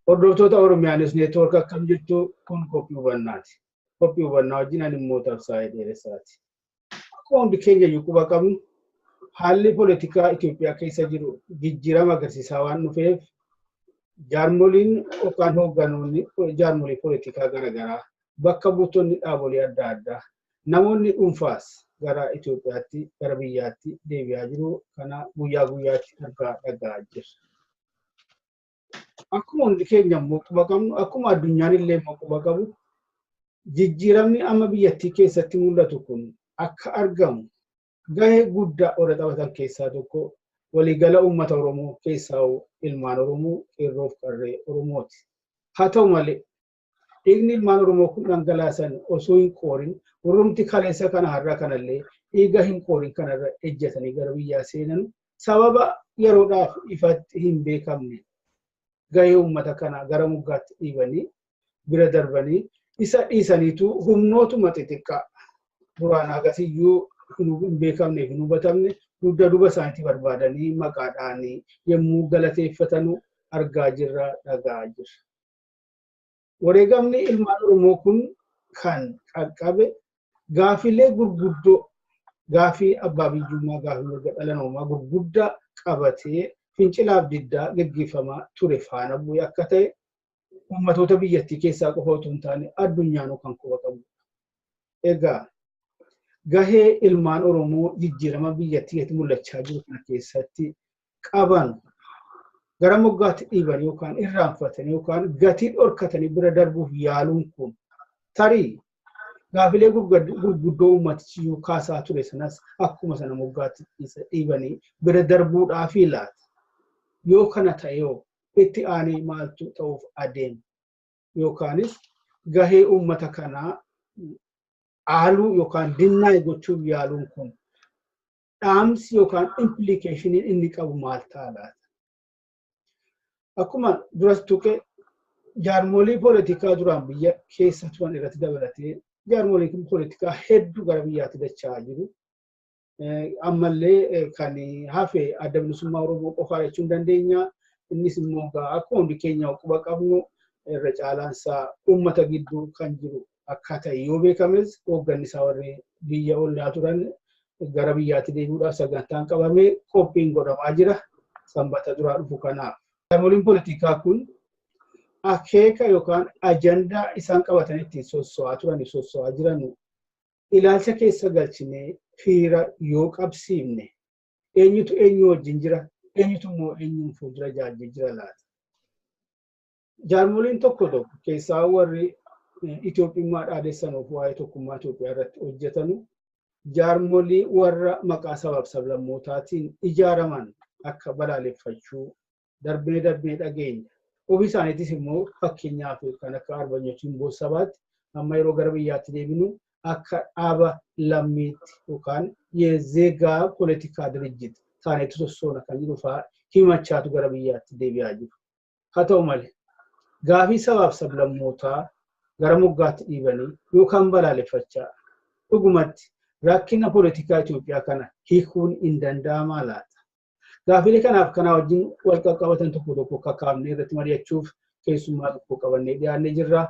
Hordoftoota Oromiyaanis neetwoork akkam jirtu kun qophii hubannaati. Qophii hubannaa wajjin ani immoo tabsaa'ee dheeressaati. Akkuma hundi keenya quba qabnu haalli poolitikaa Itoophiyaa keessa jiru jijjiirama agarsiisaa waan dhufeef jaarmoliin yookaan hoogganoonni jaarmolii poolitikaa garaagaraa bakka buutonni dhaabolee adda addaa namoonni dhuunfaas gara Itoophiyaatti gara biyyaatti deebi'aa jiru kana guyyaa guyyaatti argaa jirra. Akkuma hundi keenya immoo quba qabnu akkuma addunyaan illee immoo quba qabu jijjiiramni amma biyyattii keessatti mul'atu kun akka argamu gahee guddaa warra taphatan keessaa tokko waliigala uummata Oromoo keessaa ilmaan Oromoo qeerroof qarree Oromooti. Haa ta'u malee dhiigni ilmaan Oromoo kun dhangalaasan osoo hin qoorin warrumti kaleessa kana har'a kanallee dhiiga hin qoorin kanarra ejjetanii gara biyyaa seenan sababa yeroodhaaf ifatti hin beekamne gahee uummata kana gara muggaatti dhiibanii bira darbanii isa dhiisaniitu humnootuma xixiqqaa duraan agasiyyuu hin beekamne hin hubatamne dugda duuba isaaniitti barbaadanii maqaadhaanii yommuu galateeffatanu argaa jirra dhagaa jirra. Wareegamni ilmaan Oromoo kun kan qaqqabe gaafilee gurguddoo gaafii abbaa biyyummaa gaafii mirga dhala namaa gurguddaa qabatee fincilaaf diddaa gaggeeffamaa ture faana bu'ee akka ta'e uummatoota biyyattii keessaa qofa otoo hin taane addunyaanuu kan quba qabu. Egaa gahee ilmaan Oromoo jijjiirama biyyattii mul'achaa jiru kana keessatti qaban gara moggaatti dhiiban yookaan irraanfatanii yookaan gatii dhorkatanii bira darbuuf yaaluun kun tarii gaafilee gurguddoo uummatichi kaasaa ture sanas akkuma sana moggaatti dhiibanii bira darbuudhaafi laata. Yoo kana ta'e itti aanee maaltu ta'uuf adeema yookaanis gahee uummata kanaa haaluu yookaan dinnaa gochuuf yaaluun kun dhaamsi yookaan implikeeshiniin inni qabu maal ta'a laata? Akkuma duras tuqe jaarmolii poolitikaa duraan biyya keessa turan irratti dabalatee jaarmoliin poolitikaa hedduu gara biyyaatti dachaa jiru. Ammallee kan hafe adda bilisummaa Oromoo qofaa jechuun dandeenya. Innis immoo akkuma hundi keenya quba qabnu irra caalaansaa uummata gidduu kan jiru akka ta'e yoo beekames hoogganni isaa warri biyya ollaa turan gara biyyaatti deebi'uudhaaf sagantaan qabamee qophiin godhamaa jira sanbata duraa dhufu kanaaf. Jaarmoliin poolitikaa kun akeeka yookaan ajandaa isaan qabatan ittiin sosso'aa turanii sosso'aa jiran ilaalcha keessa galchinee fiira yoo qabsiifne eenyutu eenyu wajjin jira eenyutu immoo eenyuun fuuldura jaajjii jira laata. Jaarmoliin tokko keessaa warri Itoophiyummaa dhaadessanuuf waa'ee tokkummaa Itoophiyaa irratti hojjetanu jaarmolii warra maqaa sabaaf sablammootaatiin ijaaraman akka balaaleffachuu darbee dhageenya. Ofii isaaniitis immoo fakkeenyaaf kan akka arbanyochiin boossabaatti amma yeroo gara biyyaatti deebinu akka dhaaba lammiitti yookaan yezeegaa poolitikaa dirijjit taanetu sossoona kan jiru fa'aa himachaatu gara biyyaatti deebi'aa jiru. Haa ta'u malee gaafii sabaaf sablammootaa gara moggaatti dhiibanii yookaan balaaleffachaa dhugumatti rakkina poolitikaa Itoophiyaa kana hiikuun hin danda'amaa laata? Gaafilee kanaaf kanaa wajjin wal qaqqabatan tokko kakkaafnee irratti mari'achuuf keessummaa tokko qabannee dhiyaannee jirra.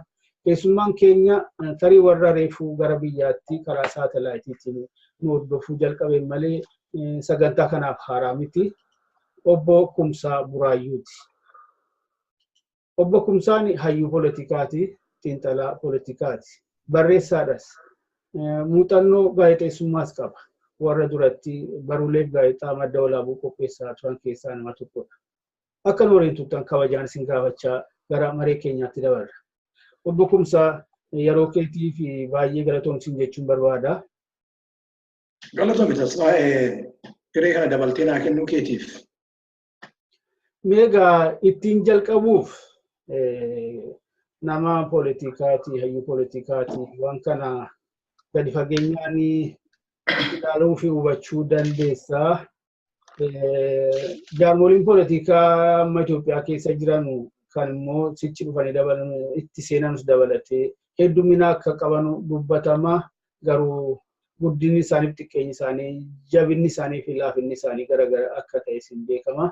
Keessummaan keenya tarii warra reefuu gara biyyaatti karaa saatalaayitiitiin nu hordofuu jalqabeen malee sagantaa kanaaf haaraa miti. Obbo Kumsaa Buraayyuuti. Obbo Kumsaan hayyuu poolitikaati, xiinxalaa poolitikaati. Barreessaadhas. Muuxannoo gaazexeessummaas qaba. Warra duratti baruuleef gaazexaa madda walaabuu qopheessaa turan keessaa nama tokkodha. Akka nuuriin tuttan kabajaan isin gaafachaa gara maree keenyaatti dabarra. Obbo Kumsaa yeroo keetii fi baay'ee galatoomsin jechuun barbaada. Galatoomii taasisaa hiree kana dabaltee naa kennuu keetiif. Meegaa ittiin jalqabuuf nama politikaati, hayyuu politikaati waan kana gadi fageenyaan ilaaluu fi hubachuu dandeessaa. Jaarmoliin politikaa amma Itoophiyaa keessa jiran kan immoo sichi dhufanii dabalan itti seenanus dabalatee heddumina akka qaban dubbatama. Garuu guddinni isaanii xiqqeenyi isaanii jabinni isaanii fi laafinni isaanii garagara akka ta'e sin beekama.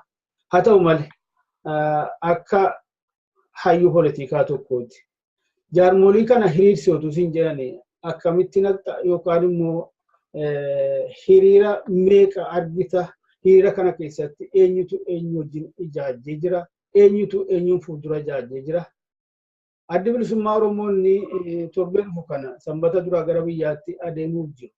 Haa ta'u malee akka hayyuu politikaa tokkooti. Jaarmolii kana hiriirsootu sin jedhani akkamitti naqxa yookaan immoo hiriira meeqa argita? Hiriira kana keessatti eenyutu eenyu wajjin ijaajjee jira? Eenyutu eenyuun fuuldura ijaajjee jira? Adda bilisummaa Oromoonni torbee dhufu kana sanbata duraa gara biyyaatti adeemuuf jiru.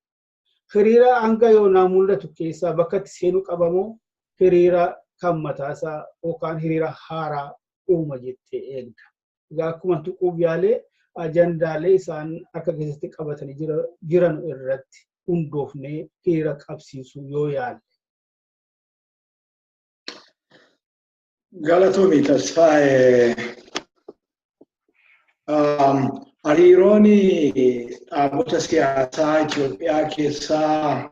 Hiriira hanga yoonaa mul'atu keessaa bakka itti seenuu qabamoo hiriira kan mataasaa yookaan hiriira haaraa uuma jettee eegda. Egaa akkuma tuquuf yaalee ajandaalee isaan akka keessatti qabatanii jiran irratti hundoofnee hiriira qabsiisuu yoo yaalle. Galatoomii Tasfaayee. Hariiroon dhaabota siyaasaa Itoophiyaa keessaa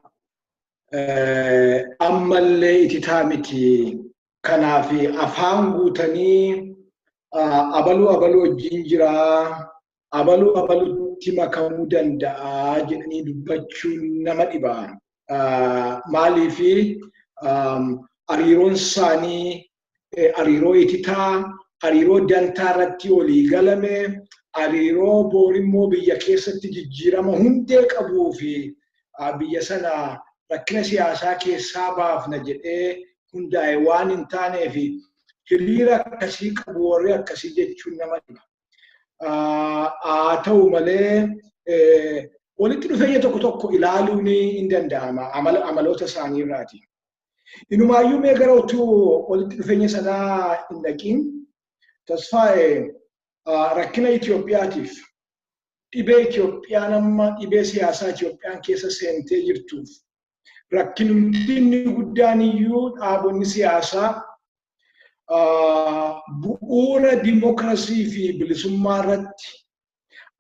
ammallee ititaa miti. Kanaaf afaan guutanii abaluu wajjin jiraa, abaluutti makamuu danda'a jedhanii dubbachuun nama dhiba. Maaliif hariiroon isaanii hariiroo ititaa, hariiroo dantaa irratti walii galame, hariiroo boorimmoo biyya keessatti jijjiirama hundee qabuu fi biyya sana rakkina siyaasaa keessaa baafna jedhee hundaa'e waan hin taaneef hiriira akkasii qabu warri akkasii jechuun nama dhiba. Haa ta'u malee walitti dhufeenya tokko tokko ilaaluun hin danda'ama amaloota isaanii irraati. Inumaayyuu mee gara utuu walitti dhufeenya sanaa hin dhaqiin Tasfaayee rakkina Itoophiyaatiif dhibee Itoophiyaan amma dhibee siyaasaa Itoophiyaan keessa seentee jirtuuf rakkinni guddaan iyyuu dhaabonni siyaasaa bu'uura dimokiraasii fi bilisummaa irratti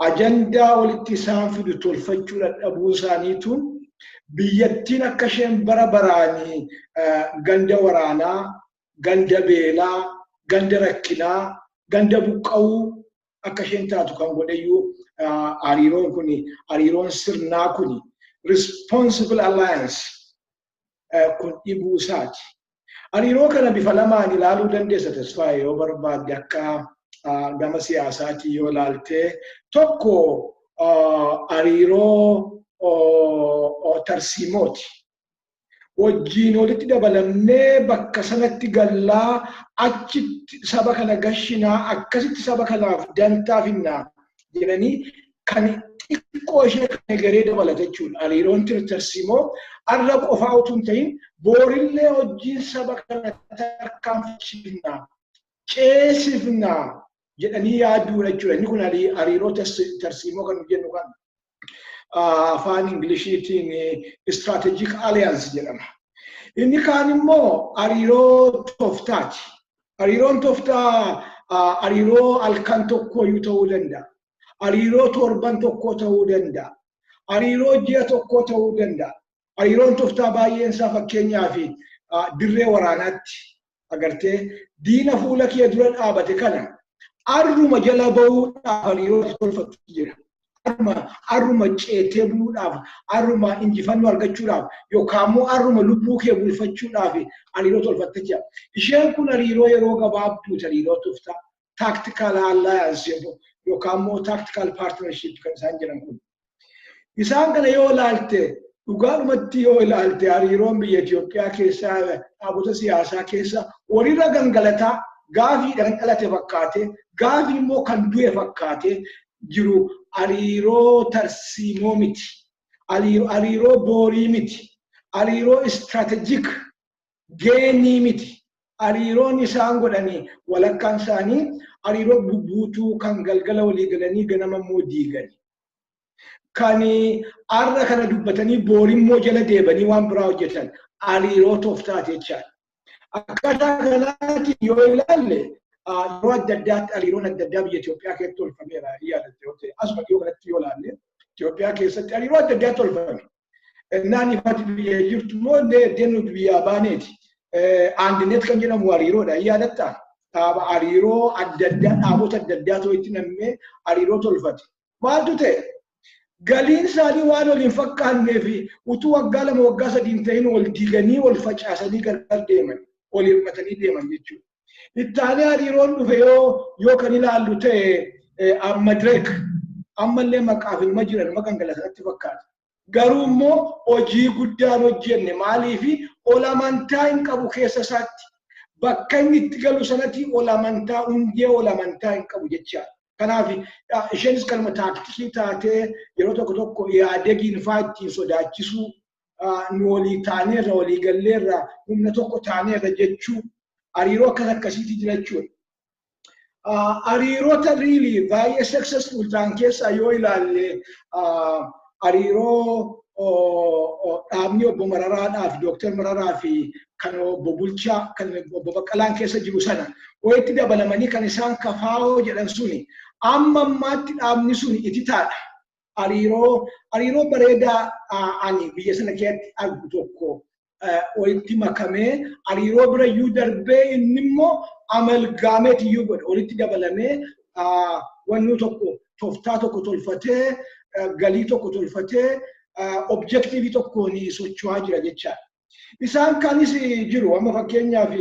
ajandaa walitti isaan fidu tolfachuu dadhabuu isaaniitu biyyattiin akka isheen bara baraanii ganda waraanaa, ganda beelaa, ganda rakkinaa, ganda buqqa'uu akka isheen taatu kan godheyyuu hariiroon kun hariiroon sirnaa kun responsible alliance kun dhibuu isaati. Hariiroo kana bifa lamaan ilaaluu dandeessa Tasfaayee yoo barbaadde akka gama siyaasaatii yoo ilaaltee tokko hariiroo tarsiimooti. Wajjiin walitti dabalamnee bakka sanatti gallaa achitti saba kana gashinaa akkasitti saba kanaaf dantaa finnaa jedhanii kan xiqqoo ishee kan garee dabalata jechuudha. Hariiroon tarsiimoo arra qofaa utuu hin ta'in boorillee wajjiin saba kana tarkaanfachiifnaa ceesifnaa jedhanii yaaduudha jechuudha. Inni kun hariiroo tarsiimoo kan jennu kan afaan Ingiliishiitiin strategic alliance jedhama. Inni kaan immoo hariiroo tooftaati. Hariiroon tooftaa hariiroo halkan tokko iyyuu ta'uu danda'a. Hariiroo torban tokko ta'uu danda'a. Hariiroo ji'a tokko ta'uu danda'a. Hariiroon tooftaa baay'een isaa fakkeenyaaf dirree waraanaatti agartee diina fuula kee dura dhaabate kana arruma jala bahuudhaaf hariiroo tolfatu jira. Arruma ceetee buluudhaaf, arruma injifannoo argachuudhaaf yookaan immoo arruma lubbuu kee bulfachuudhaaf hariiroo tolfattee jira. Isheen kun hariiroo yeroo gabaabduu hariiroo tooftaa tactical alliance yookaan immoo tactical partnership kan isaan jedhan kun. Isaan kana yoo ilaalte dhugaadhumatti yoo ilaalte hariiroon biyya Itoophiyaa keessaa dhaabota siyaasaa keessa walirra gangalataa gaafiidhaan dhalate fakkaatee gaafii immoo kan du'e fakkaatee jiru hariiroo tarsiimoo miti. Hariiroo boorii miti. Hariiroo strategic geenii miti. Hariiroon isaan godhanii walakkaan isaanii hariiroo bubbuutuu kan galgala walii galanii ganama immoo diigani. Kan arra kana dubbatanii boorii immoo jala deebanii waan biraa hojjetan hariiroo tooftaati jechaadha. Akkaataa kanaatiin yoo ilaalle yeroo adda addaatti hariiroon adda addaa biyya Itoophiyaa keessatti tolfameera yaadatte yoo ta'e asuma dhiyoo kanatti yoo ilaalle Itoophiyaa keessatti hariiroo adda addaa tolfame. Naan ifatti biyya jirtu immoo deemnu biyya baaneeti. Aandineet kan jedhamu hariiroodha yaadatta. Hariiroo adda addaa dhaabota adda addaa to'itti nam'ee hariiroo tolfate. Maaltu ta'e? Galiin isaanii waan waliin fakkaannee fi utuu waggaa 2 waggaa 3 hin ta'in wal diiganii wal facaasanii gargar deeman wal hirmatanii deeman jechuudha. Ittaanee hariiroon dhufe yoo kan ilaallu ta'e Madde ammallee maqaaf ilma jiran maqaan galasanatti fakkaata. Garuu immoo hojii guddaan hojjenne maaliifi ol amantaa hin qabu keessa isaatti. Bakka inni itti galu sanatti ol amantaa hundee ol amantaa hin qabu jechaadha. Kanaaf isheenis kalma taaktikii taatee yeroo tokko yaadegiin fa'aa ittiin sodaachisuu nu walii taaneerra walii galleerra humna tokko taaneerra jechuu hariiroo akkasiitti jira jechuudha. Hariiroota really baay'ee successful ta'an keessaa yoo ilaalle hariiroo dhaabni obbo Mararaadhaaf Dooktar Mararaa fi kan obbo Bulchaa kan obbo Baqqalaan keessa jiru sana walitti dabalamanii kan isaan kafaa'oo jedhan suni amma ammaatti dhaabni suni ititaadha. Hariiroo bareedaa ani biyya sana keessatti argu tokko walitti makamee hariiroo birayyuu darbee inni immoo amalgaameet iyyuu godhe walitti dabalamee wanni tokko tooftaa tokko tolfatee galii tokko tolfatee objektiivii tokkoon socho'aa jira jechaadha. Isaan kanis jiru amma fakkeenyaaf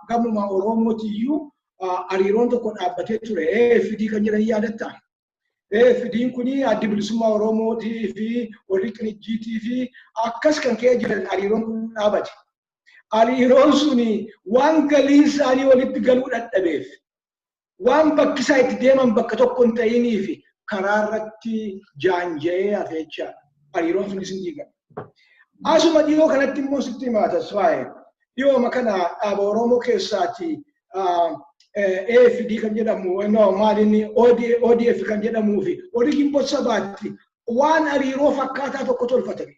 gamuma Oromooti iyyuu hariiroon tokko dhaabbatee ture. AFD kan jedhan yaadatta. AFD'n kuni addi bilisummaa Oromootii fi warri Qinijjiitii fi akkas kan ka'ee jiran hariiroon kun dhaabate. Hariiroon suni waan galiin isaanii walitti galuu dadhabeef waan bakki isaa itti deeman bakka tokko hin ta'iniif karaa irratti jaanja'ee hafe jechaadha. Hariiroon sunis hin diigame. Asuma dhiyoo kanatti immoo sitti himaa tasfaa'e. Dhiyooma kana dhaaba Oromoo keessaati AFD kan jedhamu maaliin ODF kan jedhamuu fi warri Gimboo Sabaatti waan hariiroo fakkaataa tokko tolfatame.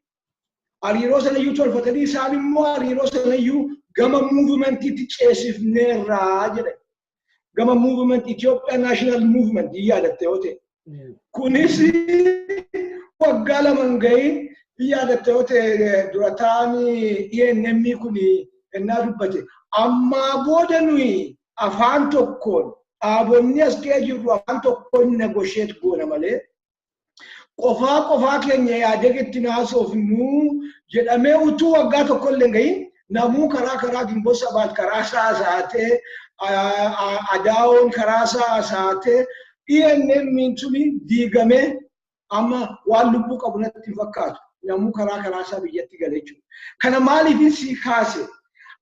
Hariiroo sanayyuu tolfatanii isaan immoo hariiroo sanayyuu gama muuvimentiitti ceesifneerraa jedhan. Gama muuvimenti Itoophiyaa Naashinaal Muuvimenti yaadatte yoo ta'e. Kunis waggaa 2 gahin yaadatte yoo ta'e durataan ENM kun ennaa dubbate. Amma booda nuyi afaan tokkoon dhaabonni as ka'ee jirru afaan tokkoon negosheet goona malee qofaa keenya yaadegetti naasofnu jedhamee utuu waggaa tokko illee gahin namuu karaa Gimboo Sabaat karaa saasaatee Adaawoon karaa saasaatee ENM tuni diigamee amma waan lubbuu qabu natti hin fakkaatu. Namuu karaa isaa biyyatti gale jechuudha. Kana maaliif si kaase?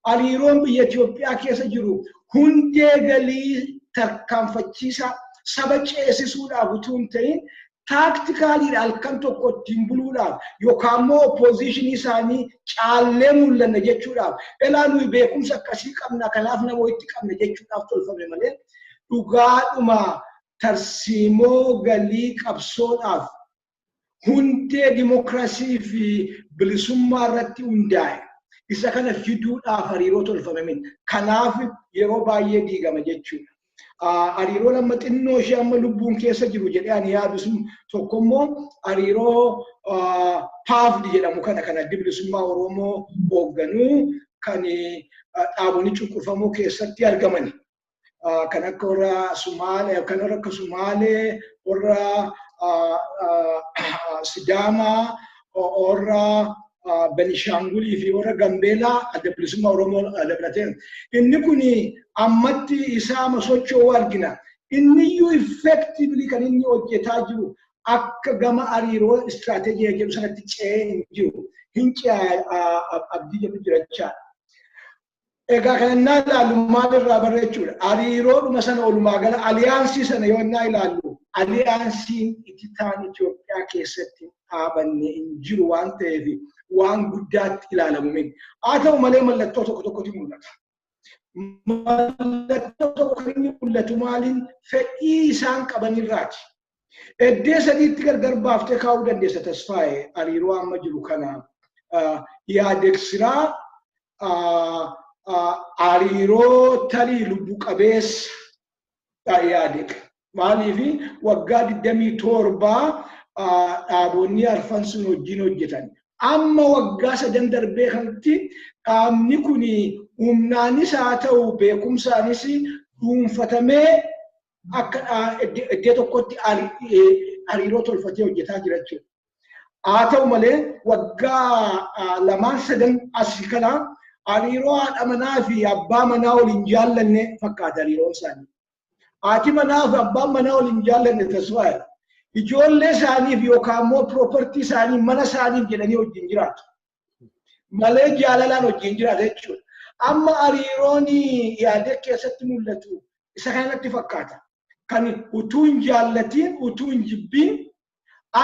Hariiroon biyya Itoophiyaa keessa jiru hundee galii tarkaanfachiisa saba ceesisuudhaaf utuu hin ta'in taaktikaalii halkan tokko ittiin buluudhaaf yookaan immoo oppoziishinii isaanii caallee mul'anna jechuudhaaf ilaa nuyi beekumsa akkasii qabna kanaaf nama itti qabna jechuudhaaf tolfame malee dhugaadhuma tarsiimoo galii qabsoodhaaf hundee dimokiraasii fi bilisummaa irratti hundaa'e. Isa kana fiduudhaaf hariiroo tolfame. Kanaaf yeroo baay'ee diigama jechuudha. Hariiroon amma xinnoo ishee amma lubbuun keessa jiru jedhee ani yaadu sun tokko immoo hariiroo paafdi jedhamu kana addi bilisummaa Oromoo hoogganuu kan dhaabonni cunqurfamoo keessatti argaman. Kan akka warra Sumaalee, kan akka Sumaalee, warra Sidaamaa, warra Benishangulii fi warra Gambeelaa adda bilisummaa Oromoo dabalatee. Inni kuni ammatti isaa socho'uu argina. Inni iyyuu effectively kan inni hojjetaa jiru akka gama hariiroo istiraatejii jedhu sanatti ce'ee hin jiru. Hin abdii jedhu jirachaadha. Egaa kana ilaallu maalirraa barreechuudha. Hariiroodhuma sana olumaa gala aliyaansii sana yoo ilaallu aliyaansiin ititaan Itoophiyaa keessatti dhaabanne hin jiru waan ta'eef waan guddaatti ilaalamu miti. Haa ta'u malee mallattoo tokkotu mul'ata. Mallattoo tokko kan inni mul'atu maaliin fedhii isaan qabanirraati. Eddee sadiitti gargar baaftee kaa'uu dandeessa tasfaa'e hariiroo amma jiru kana yaadeksiraa hariiroo tarii lubbu qabeessa yaade. Maaliif waggaa 27 dhaabonni arfan sun wajjin hojjetan. Amma waggaa 3 darbee kanatti dhaabni kun humnaanis haa ta'u beekumsaanis dhuunfatamee akka iddoo tokkotti hariiroo tolfatee hojjetaa jira jechuudha. Haa ta'u malee waggaa 2-3 asii kana hariiroo haadha manaa fi abbaa manaa waliin jaallanne fakkaata hariiroon isaanii. Haati manaa fi abbaan manaa waliin jaallanne taswaayira. Ijoollee isaaniif yookaan immoo piroopartii isaanii mana isaaniif jedhanii wajjin jiraatu. Malee jaalalaan wajjin jiraatu jechuudha. Amma hariiroon yaada keessatti mul'atu isa kanatti fakkaata. Kan utuu hin jaallatiin utuu hin jibbiin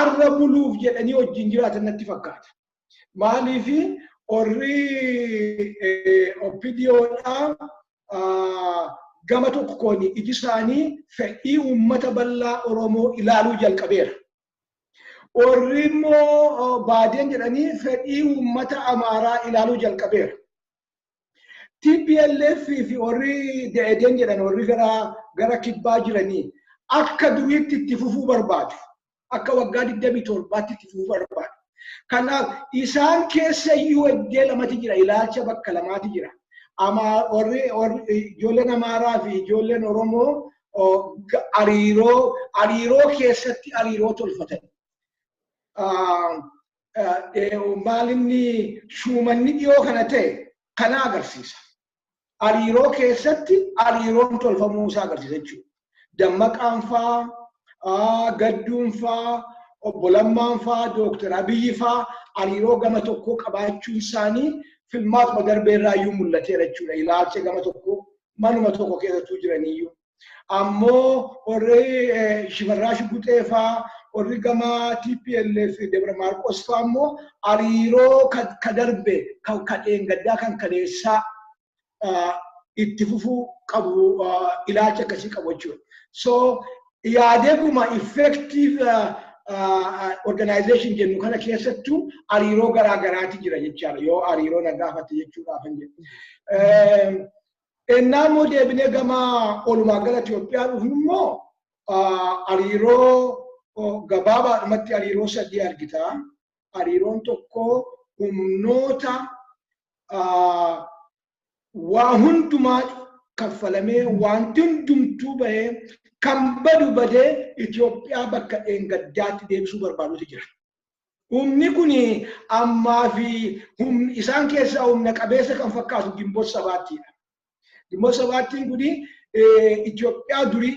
arra buluuf jedhanii wajjin jiraatan natti fakkaata. Maaliif warri oppidiyoodhaa gama tokkoon iji isaanii fedhii uummata bal'aa Oromoo ilaaluu jalqabeera. Warri immoo baadiyyaa jedhanii fedhii uummata Amaaraa ilaaluu jalqabeera. TPLF fi warri deedeen jedhan warri gara kibbaa jiranii akka duriitti itti fufuu barbaadu. Akka waggaa 27tti itti fufuu barbaadu. Kanaaf isaan keessa iyyuu iddoo lamatti jira, ilaalcha bakka lamaatti jira. Ijoolleen Amaaraa fi ijoolleen Oromoo hariiroo keessatti hariiroo tolfatan. Maalinni shuumanni dhiyoo kana ta'e kana agarsiisa. Hariiroo keessatti hariiroon tolfamuu isaa agarsiisa jechuudha. Dammaqaan fa'aa, Gadduun fa'aa, Obbo Lammaan fa'aa, Dooktar Abiyyi fa'aa hariiroo gama tokkoo qabaachuun isaanii filmaatuma darbee irraa iyyuu mul'ateera jechuudha. Ilaalcha gama tokko manuma tokko keessattuu jiraniyyuu. Ammoo warri Shifarraa Shibbuxee fa'aa warri gama TPLF Debra Maarqos fa'aa ammoo hariiroo ka darbe kan dheengaddaa kan kaleessaa itti fufuu qabu ilaalcha akkasii qabu jechuudha. So yaadeguma effective organization jennu kana keessattuu hariiroo garaagaraati jira jechaadha. Yoo hariiroo nagaafatte jechuudhaaf hin jedhu. Ennaamoo deebinee gama olumaa gala Itoophiyaa dhufnu immoo hariiroo gabaabaadhumatti hariiroo sadii argita. Hariiroon tokko humnoota waa hundumaa kaffalamee wanti hundumtuu bahee kan badu badee Itoophiyaa bakka dheengaddaatti deebisuu barbaadutu jira. Humni kun ammaa fi isaan keessaa humna qabeessa kan fakkaatu Gimboot Sabaattiidha. Gimboot Sabaattiin kun Itoophiyaa durii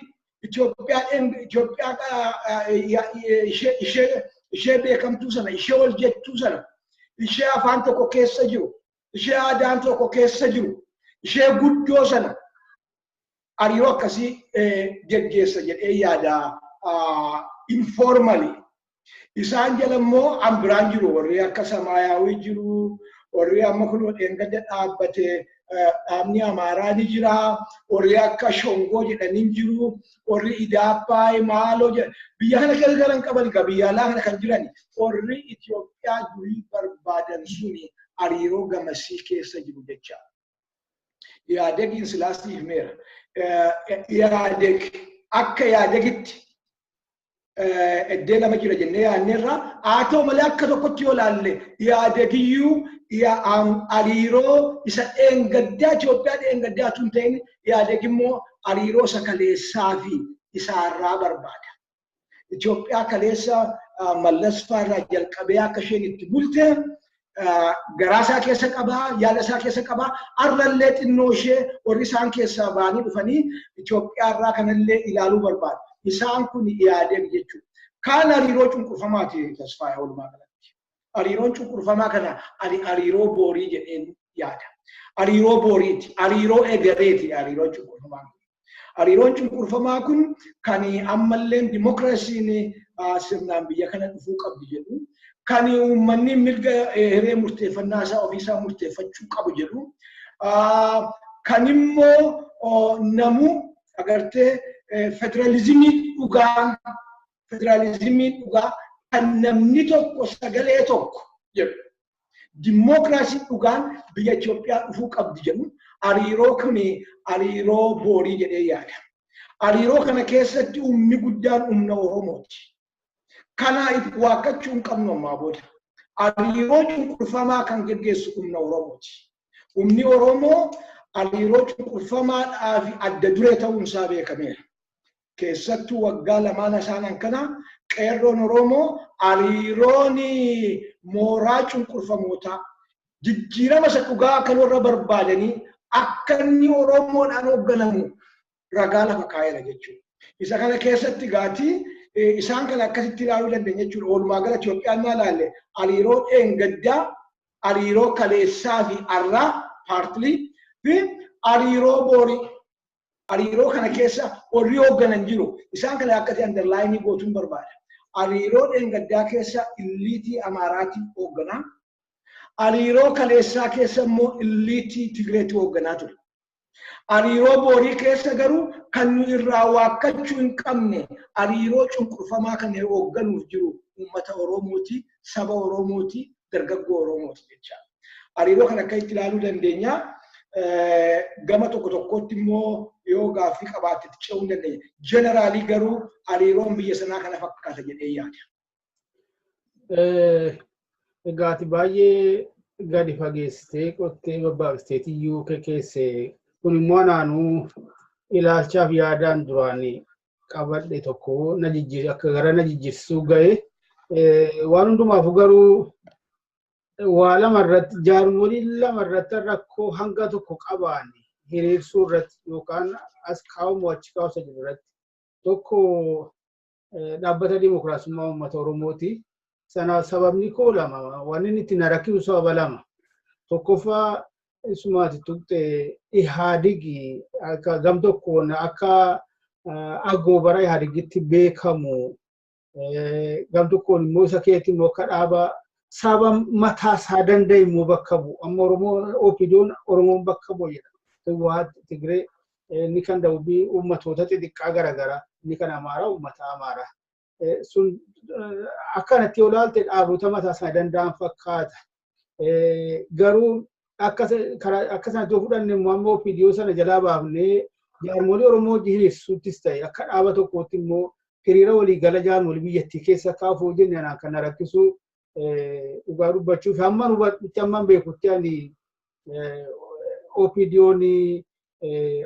ishee beekamtuu sana, ishee ol jettuu sana, ishee afaan tokko keessa jiru, ishee aadaan tokko keessa jiru, ishee guddoo sana hariiroo akkasii geggeessa jedhee yaada informali. Isaan jala immoo ambiraan jiru warri akka Samaayyaawii jiru, warri amma kun dheengadda dhaabbate dhaabni Amaaraa ni jira, warri akka Shongoo jedhanii jiru, warri Idaappaa maaloo jedhan biyya kana keessa galan qaban biyya alaa kana kan jiran warri Itoophiyaa durii barbaadan suni hariiroo gamasii keessa jiru jecha. Yaadegiin silaasiif meera. Yaadeg akka yaadegitti iddoo lama jira jennee yaadneerra haa ta'u malee akka tokkotti yoo laalle yaadegiyyuu hariiroo isa dheengaddaa Itoophiyaa dheengaddaatu hin ta'in yaadeg immoo hariiroo isa kaleessaa fi isaarraa barbaada. Itoophiyaa kaleessa Mallas Faarraa jalqabee akka isheen itti bulte garaasaa keessa qabaa, yaada isaa keessa qabaa, arrallee xinnoo ishee warri isaan keessaa ba'anii dhufanii Itoophiyaa irraa kanallee ilaaluu barbaadu. Isaan kun yaadeg jechuudha. Kaan hariiroo cunqurfamaati Tasfaayyaa walumaa galatti. Hariiroon cunqurfamaa kana hariiroo boorii jedheen yaada. Hariiroo booriiti, hariiroo egereeti hariiroon cunqurfamaa. Hariiroon cunqurfamaa kun kan ammallee dimokiraasiin sirnaan biyya kana dhufuu qabdi jedhu. Kan uummanni mirga hiree murteeffannaa isaa ofiisaa murteeffachuu qabu jedhu. Kan immoo namu agartee federalizimii dhugaa kan namni tokko sagalee tokko jedhu. Dimokiraasii dhugaan biyya Itoophiyaa dhufuu qabdi jedhu. hariiroo kuni hariiroo boorii jedhee yaada. Hariiroo kana keessatti humni guddaan humna Oromooti. Kana waakkachuu hin qabnu ammaa booda. Hariiroo cunqurfamaa kan geggeessu humna Oromooti. Humni Oromoo hariiroo cunqurfamaadhaaf adda duree ta'uunsaa beekameera. Keessattuu waggaa lamaan isaanan kana qeerroon Oromoo hariiroon mooraa cunqurfamootaa jijjiirama isa dhugaa kan warra barbaadanii akka inni Oromoodhaan hoogganamu ragaa lafa kaa'eera jechuudha. Isa kana keessatti gaatii isaan kan akkasitti ilaaluu dandeenya jechuudha. Oolmaa gara Itoophiyaan naa ilaalle hariiroo dheengaddaa, hariiroo kaleessaa fi har'aa paartilii fi hariiroo boorii. Hariiroo kana keessa warri hoogganan jiru. Isaan kana akkasii underlaayinii gootuun barbaada. Hariiroo dheengaddaa keessa illiitii Amaaraatiin hoogganaa. Hariiroo kaleessaa keessa immoo illiitii Tigreetii hoogganaa ture. Hariiroo boorii keessa garuu kan nu irraa waakkachuu hin qabne hariiroo cunqurfamaa kan hoogganuuf jiru uummata Oromooti, saba Oromooti, dargaggoo Oromooti jecha. Hariiroo kana akka itti ilaaluu dandeenya. Gama tokko tokkotti immoo yoo gaaffii qabaatetti ce'uu dandeenya. Jeneraalii garuu hariiroon biyya sanaa kana fakkaata jedhee yaada. Egaati baay'ee gadi fageessitee qottee babbaabistee iyyuu keessee kun immoo naanuu ilaalchaaf yaadaan duraanii qabadhe tokko akka gara na jijjiirsuu ga'e waan hundumaafuu garuu waa lamarratti jaarmolii lamarratti rakkoo hanga tokko qaban hiriirsuu irratti yookaan as kaa'umu achi kaa'usa irratti tokko dhaabbata dimokiraasummaa uummata Oromooti. Sana sababni koo lama waan inni itti na rakkisu sababa lama. Tokkoffaa isumaati tuqxe ihaadigi akka gam tokkoon akka agoobara ihaadigitti beekamu gam tokkoon immoo isa keetti immoo akka dhaaba saba mataa isaa danda'e immoo bakka bu'u. Amma Oromoo opiidiyoon Oromoon bakka bu'u jedha. Waa Tigree inni kan dawbii uummatoota xixiqqaa garaagaraa inni kan Amaaraa uummata Amaaraa. Sun akkanatti yoo ilaalte dhaabota mataa isaa danda'an fakkaata. Garuu akka sanatti yoo fudhanne immoo amma opiidiyoo sana jalaa baafnee jaarmolii Oromoo hiriirsuuttis ta'e akka dhaaba tokkootti immoo hiriira waliigala jaarmolii biyyattii keessa kaafuu jennaan kan rakkisu dhugaa dubbachuuf hamman hubadhutti hamman beekutti ani opiidiyoon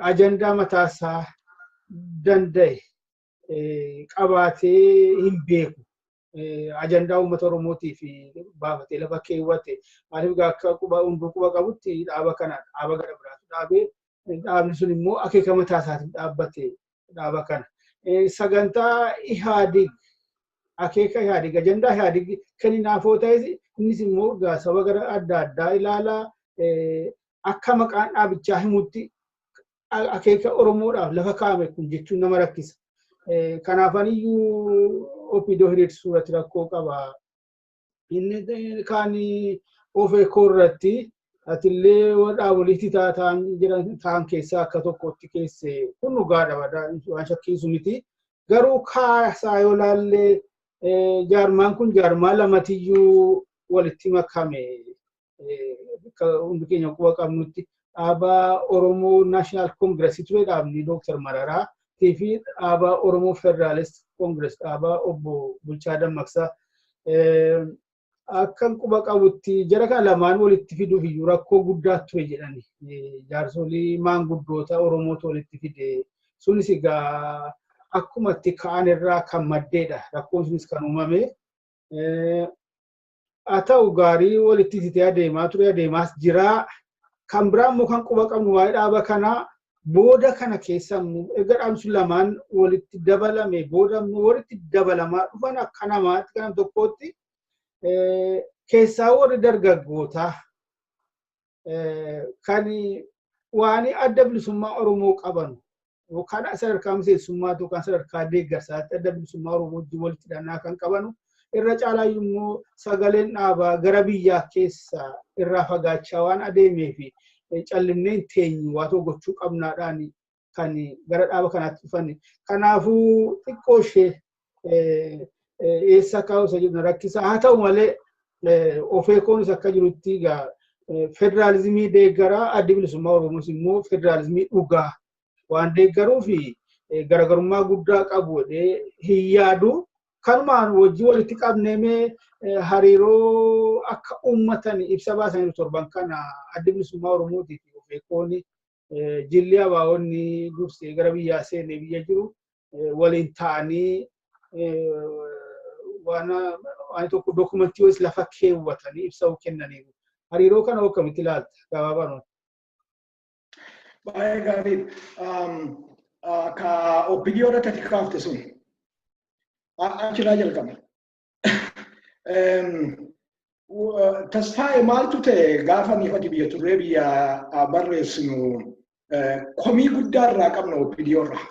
ajandaa mataa isaa danda'e qabaatee hin beeku. Ajandaa uummata Oromootiif baafatee lafa keewwate maaliif akka hunduu quba qabutti dhaaba kana dhaaba gara biraatu dhaabee dhaabni sun immoo akeeka mataa isaatiin dhaabbate dhaaba kana. Sagantaa ihaadig akeeka ihaadig ajandaa ihaadig kan hinaafoo ta'e innis immoo saba gara adda addaa ilaalaa akka maqaan dhaabichaa himutti akeeka Oromoodhaaf lafa kaa'ame kun jechuun nama rakkisa. Kanaafaniyyuu opiidiyoo hiriirsuu irratti rakkoo qaba. Inni kaan ofee koorratti atillee dhaaboliitti ta'an keessaa akka tokkotti keessee kun dhugaadha waan shakkiisu miti. Garuu kaasaa yoo ilaalle jaarmaan kun jaarmaa lamatiyyuu walitti makame hundi keenya quba qabnutti dhaaba Oromoo Naashinaal Koongireesii ture dhaabni Dooktar Mararaa fi dhaaba Oromoo Federaalist Koongirees dhaaba Obbo Bulchaa Dammaqsaa akkan quba qabutti jara kana lamaan walitti fiduuf iyyuu rakkoo guddaa ture jedhani. Jaarsolii maanguddoota Oromoota walitti fide sunis egaa akkuma itti ka'an irraa kan maddeedha. Rakkoon sunis kan uumame. Haa ta'u gaarii walitti fitee adeemaa ture adeemaas jira. Kan biraa immoo kan quba qabnu waa'ee dhaaba kanaa booda kana keessa erga dhaabni sun lamaan walitti dabalame booda walitti dabalamaa dhufan akka namaatti kan tokkotti keessaa warri dargaggootaa kan waan adda bilisummaa Oromoo qaban yookaan sadarkaa miseensummaa yookaan sadarkaa deeggarsaatti adda bilisummaa Oromoo wajjin walitti hidhannaa kan qaban irra caalaa immoo sagaleen dhaabaa gara biyyaa keessa irraa fagaachaa waan adeemeef callinneen teenyu waatoo gochuu qabnaadhaan kan gara dhaaba kanaatti dhufan. Kanaafuu xiqqoo ishee eessa kaa'uusa jedhu rakkisa. Haa ta'u malee ofee koonis akka jirutti federaalizimii deeggaraa addi bilisummaa Oromoos immoo federaalizimii dhugaa waan deeggaruu fi garagarummaa guddaa qabu hin yaadu. Kanumaan wajjin walitti qabneemee hariiroo akka uummatan ibsa baasanii torban kana addi bilisummaa Oromootii fi ofeekoonni jilli abaa'onni dursee gara biyyaa seenee biyya jiru waliin ta'anii waan tokko dokumentii wayis lafa keewwatanii ibsa kennaniiru. Hariiroo kana akkamitti ilaalta gabaabaan? Baay'ee gaarii. Ka opinion irratti ati kaafte sun achirraa jalqaba. Tasfaa'ee maaltu ta'e gaafa niifati biyya turree biyya barreessinu komii guddaa irraa qabna opinion irraa.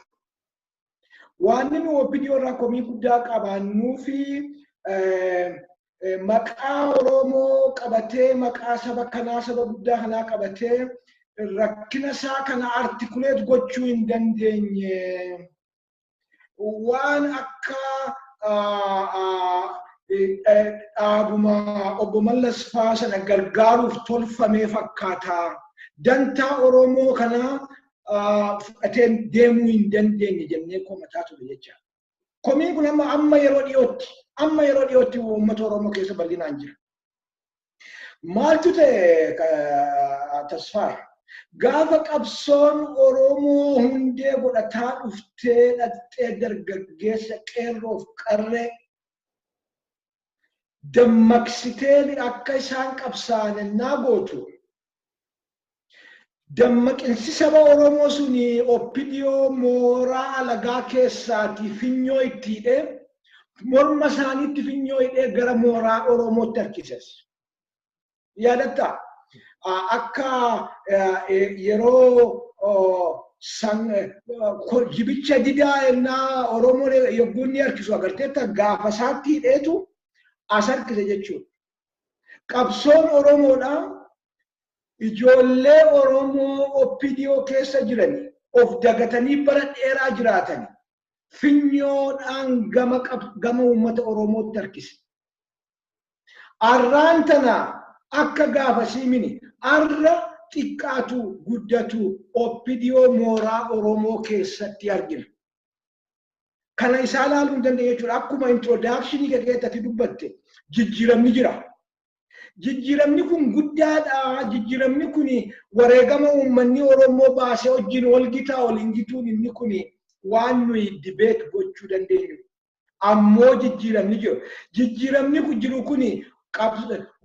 Waan inni opinion irraa komii guddaa qabannuu fi maqaa Oromoo qabatee maqaa saba kanaa saba guddaa kanaa qabatee rakkina isaa kana artikuleet gochuu hin dandeenye. Waan akka dhaabuma obbo Mallas fa'aa sana gargaaruuf tolfamee fakkaata. Dantaa Oromoo kana fudhatee deemuu hin dandeenye jennee komataa ture jecha. Komiin kun amma yeroo dhiyootti uummata Oromoo keessa bal'inaan jira. Maaltu ta'e Tasfaa'ee? Gaafa qabsoon Oromoo hundee godhataa dhuftee dhattee dargaggeessa qeerroof qarree dammaqsitee akka isaan qabsaa'an gootu. Dammaqinsi saba Oromoo suni oppidiyoo mooraa alagaa keessaatii finyoo itti hidhee morma isaaniitti finyoo hidhee gara mooraa Oromootti harkises. Yaadatta? Akka yeroo jibicha didaa ennaa Oromoo yogguu inni harkisu agarteetta gaafa isaatti hidheetu as harkise jechuudha. Qabsoon Oromoodhaa ijoollee Oromoo oppidiyoo keessa jiranii of dagatanii bara dheeraa jiraatanii finyoodhaan gama uummata Oromootti harkise. Arraan tanaa akka gaafa siimini arra xiqqaatu guddatu oppidiyoo mooraa Oromoo keessatti argina. Kana isaa ilaaluu hin dandeenye jechuudha. Akkuma introdakshinii keessatti dubbatte jijjiiramni jira. Jijjiiramni kun guddaadha. Jijjiiramni kun wareegama uummanni Oromoo baasee wajjin wal gitaa waliin gituun inni kun waan nuyi dibeet gochuu dandeenyu. Ammoo jijjiiramni jiru. Jijjiiramni kun jiru kun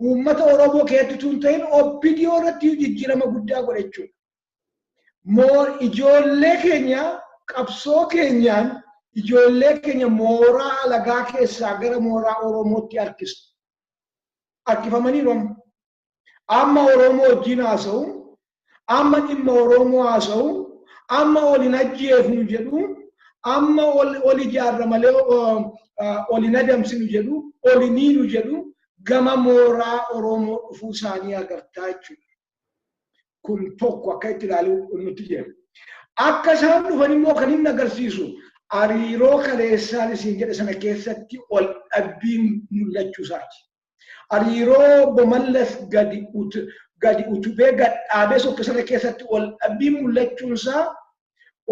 uummata Oromoo keessatti tun ta'in oppidiyoo irratti jijjiirama guddaa godha jechuudha. Ijoollee keenya qabsoo keenyaan ijoollee keenya mooraa alagaa keessaa gara mooraa Oromootti harkisu. Harkifamaniiru amma Oromoo wajjin haasa'u, amma dhimma Oromoo haasa'u, amma waliin ajjeefnu jedhu, amma wal ijaarra malee waliin adamsinu jedhu, waliiniinu jedhu gama mooraa Oromoo dhufuu isaanii agartaa jechuudha. Kun tokko akka itti ilaaluu nuti jira. Akka isaan dhufan immoo kan inni agarsiisu hariiroo kaleessaan isin jedhe sana keessatti ol dhabbiin mul'achuu isaati. Hariiroo Obbo Mallas gadi utubee gadhaabee sokke sana keessatti ol dhabbiin mul'achuun isaa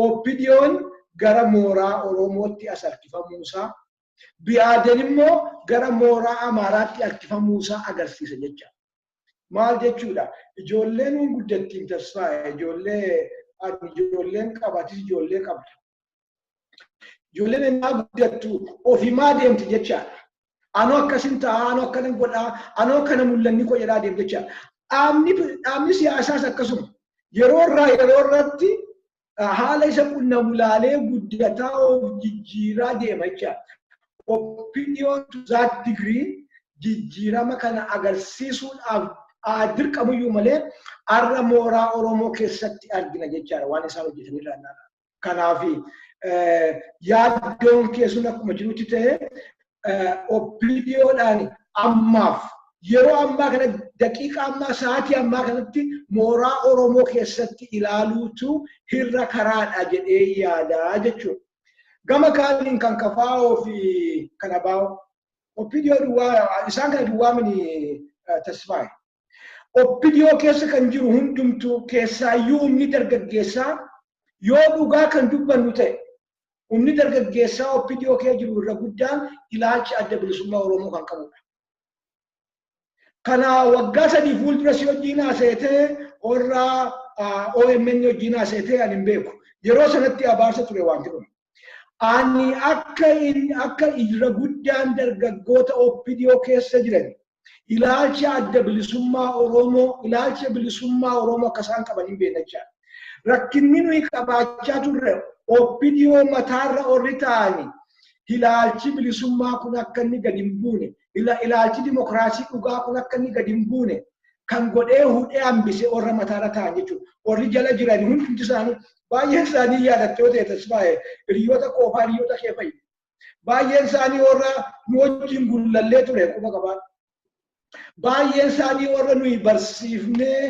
oppidiyoon gara mooraa Oromootti as harkifamuu isaa biyaaden immoo gara mooraa Amaaraatti harkifamuu isaa agarsiisa jecha. Maal jechuudha? Ijoolleen hun guddattiin Tasfaa'ee ijoolleen qabatis ijoollee qabda. Ijoolleen ennaa guddattu ofimaa deemti jechaadha. Anoo akkasin ta'a, anoo akkanan godhaa, anoo akkana mul'anni koo jedhaa deemti jechaadha. Dhaabni siyaasaas akkasuma yeroo irratti haala isa qunnamu laalee guddataa of jijjiiraa deema jechaadha. Opinion to that degree jijjiirama kana agarsiisuudhaaf dirqamuyyuu malee arra mooraa Oromoo keessatti argina jechaadha waan isaan hojjetanirraa. Kanaaf yaaddoon keessuun akkuma jirutti ta'e opiniyoodhaan ammaaf yeroo ammaa kana daqiiqa ammaa sa'aatii ammaa kanatti mooraa Oromoo keessatti ilaaluutu hirra karaadha jedhee yaadaa jechuudha. Gama kaaniin kan kafaa'oo fi kan abaa'oo opiniyoon isaan kana duwwaa mini Tasfaa'ee. Oppiidiyoo keessa kan jiru hundumtuu keessaayyuu humni dargaggeessaa yoo dhugaa kan dubbannu ta'e humni dargaggeessaa oppiidiyoo keessa jiru irra guddaan ilaalcha adda bilisummaa Oromoo kan qabudha. Kana waggaa sadii fuuldura si wajjin haasa'ee warra OMN wajjin haasa'ee ani hin beeku. Yeroo sanatti abaarsa ture wanti kun. Ani akka irra guddaan dargaggoota oppiidiyoo keessa jiran ilaalcha adda bilisummaa Oromoo akka isaan qaban hin beeknachaa. Rakkinni nuyi qabaachaa turre oppiidiyoo mataarra orri ta'ani ilaalchi bilisummaa kun akka inni gadi hin buune, ilaalchi dimokiraasii dhugaa kun akka inni gadi hin buune kan godhee hudhee hambise orra mataarra ta'an jechuudha. Orri jala jiran hundi isaanii baay'een isaanii yaadatte yoo ta'e tasfaa'e hiriyoota qofa hiriyoota kee fayyadu. Baay'een isaanii warra nu wajjin gullallee ture quba qabaa. Baay'een isaanii warra nuyi barsiifnee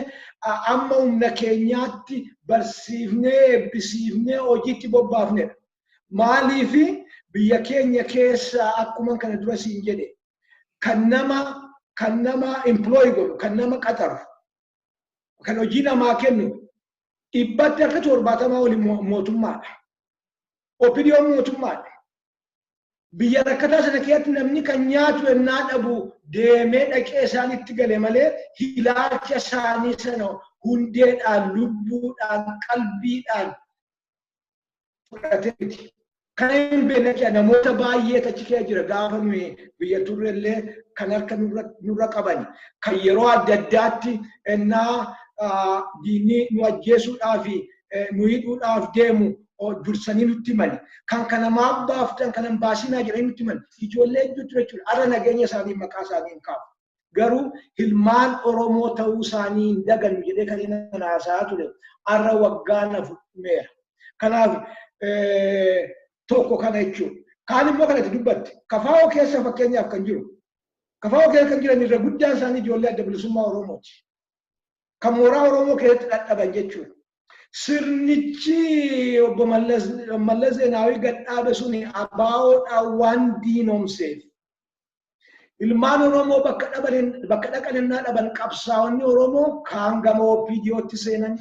amma humna keenyaatti barsiifnee eebbisiifnee hojiitti bobbaafnedha. Maaliif biyya keenya keessa akkuma kana dura siin jedhe kan nama employ godhu kan nama qaxaru kan hojii namaa kennu dhibbatti akka 70 waliin mootummaadha. Oppiidiyoon mootummaadha. Biyya rakkataa sana keessatti namni kan nyaatu ennaa dhabu deemee dhaqee isaanitti gale malee ilaalcha isaanii sana hundeedhaan lubbuudhaan qalbiidhaan fudhatee miti. Kana hin beekne namoota baay'ee achi keessa jira gaafa nuyi biyya turrellee kan harka nurra qaban kan yeroo adda addaatti ennaa diinni nu ajjeesuudhaaf nu hidhuudhaaf deemu dursanii nutti himani. Kan kana maaf baaftan kanan baasinaa jedhanii nutti himani. Ijoollee hedduu ture jechuudha. Ara nageenya isaanii maqaa isaanii hin kaafu. Garuu ilmaan Oromoo ta'uu isaanii hin dagannu jedhee kan inni haasaa ture. Ara waggaa na fudhameera. Kanaaf tokko kana jechuudha. Kaan immoo kanatti dubbatti. Kafaa'oo keessa fakkeenyaaf kan jiru. Kafaa'oo keessa kan jiran irra guddaan isaanii ijoollee adda bilisummaa Oromooti. Kan mooraa Oromoo keessatti dhadhaban jechuudha. Sirnichi Obbo Mallas Zeenaawii gadhaabe suni abaawoodhaan waan diinomseef. Ilmaan Oromoo bakka dhaqaninnaa dhaban qabsaa'onni Oromoo kaan gama oppiidiyootti seenan,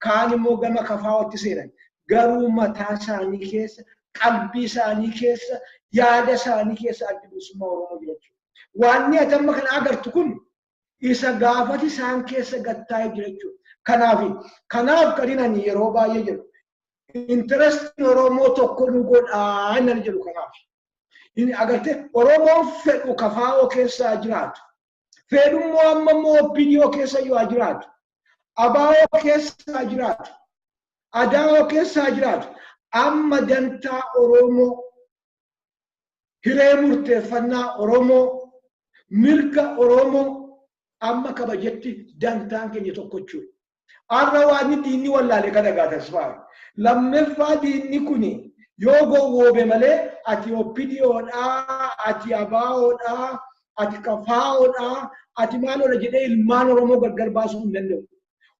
kaan immoo gama kafaa'ootti seenan. Garuu mataa isaanii keessa, qalbii isaanii keessa, yaada isaanii keessa adda bilisummaa Oromoo jechuudha. Waan ati amma kana agartu kun isa gaafati isaan keessa gattaa'ee jira jechuudha. Kanaaf kadinani yeroo baay'ee jedhu interestiin Oromoo tokko nu godhaa inni jedhu kanaaf. Inni agartee Oromoon fedhu kafaa'oo keessaa jiraatu. Fedhummoo amma immoo oppiidiyoo keessa yoo jiraatu. Abaa'oo keessaa jiraatu. Adaa'oo keessaa jiraatu. Amma dantaa Oromoo hiree murteeffannaa Oromoo mirga Oromoo amma kabajetti dantaan keenya tokko jechuudha. Arra waan diinni wallaale kana gaatasfaa. Lammaffaa diinni kuni yoo gowwoobe malee ati oppiidiyoodhaa, ati abaa'oodhaa, ati kafaa'oodhaa, ati maaloodha jedhee ilmaan Oromoo gargar baasuu hin danda'u.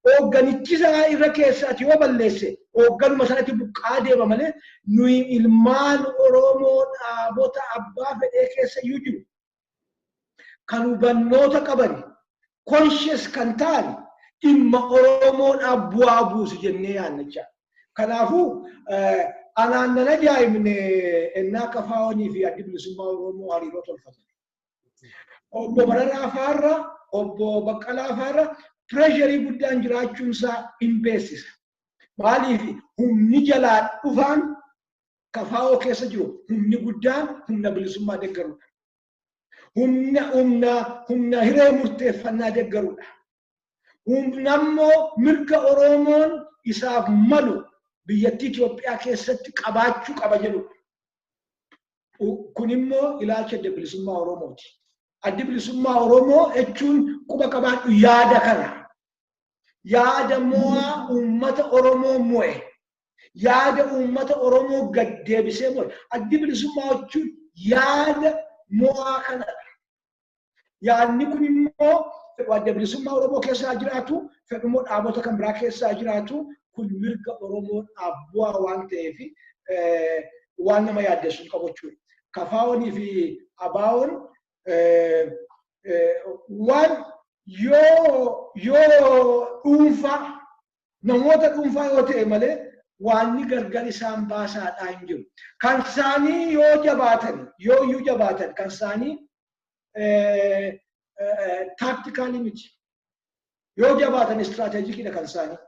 Hoogganichi isaa irra keessa ati yoo balleesse hoogganuma sanatti buqqaa deema malee nuyi ilmaan Oromoo dhaabota abbaa fedhee keessa iyyuu jiru. Kan hubannoota qaban, conscious kan ta'an dhimma Oromoodhaaf bu'aa buusu jennee yaannachaa. Kanaafuu anaan nan ajaa'ibne ennaa kafaa'oonii fi adda bilisummaa Oromoo hariiroo tolfatan. Obbo Mararaa faarra, Obbo Baqqalaa faarra treasury guddaan jiraachuun isaa hin beeksisa. Maaliif humni jalaa dhufaan kafaa'oo keessa jiru humni guddaan humna bilisummaa deeggarudha. Humna hiree murteeffannaa deeggarudha. Humnammoo mirga Oromoon isaaf malu biyyattii Itoophiyaa keessatti qabaachuu qaba jedhudha. Kun immoo ilaalcha adda bilisummaa Oromooti. Adda bilisummaa Oromoo jechuun quba qabaadhu yaada kana. Yaada mo'aa uummata Oromoo mo'e. Yaada uummata Oromoo gad deebisee mo'e. Adda bilisummaa jechuun yaada mo'aa kanadha. Yaadni kun immoo adda bilisummaa Oromoo keessaa jiraatu, fedhummoo dhaabota kan biraa keessaa jiraatu, kun mirga Oromoodhaaf bu'aa waan ta'eef waan nama yaaddessu qabu jechuudha. Kafaa'oonii fi abaa'oon waan yoo dhuunfaa namoota dhuunfaa yoo ta'e malee waanni gargar isaan baasaadhaa hin jiru. Kan isaanii yoo jabaatan yoo iyyuu jabaatan kan isaanii tactically miti. Yoo jabaatan istiraatejikidha kan isaanii.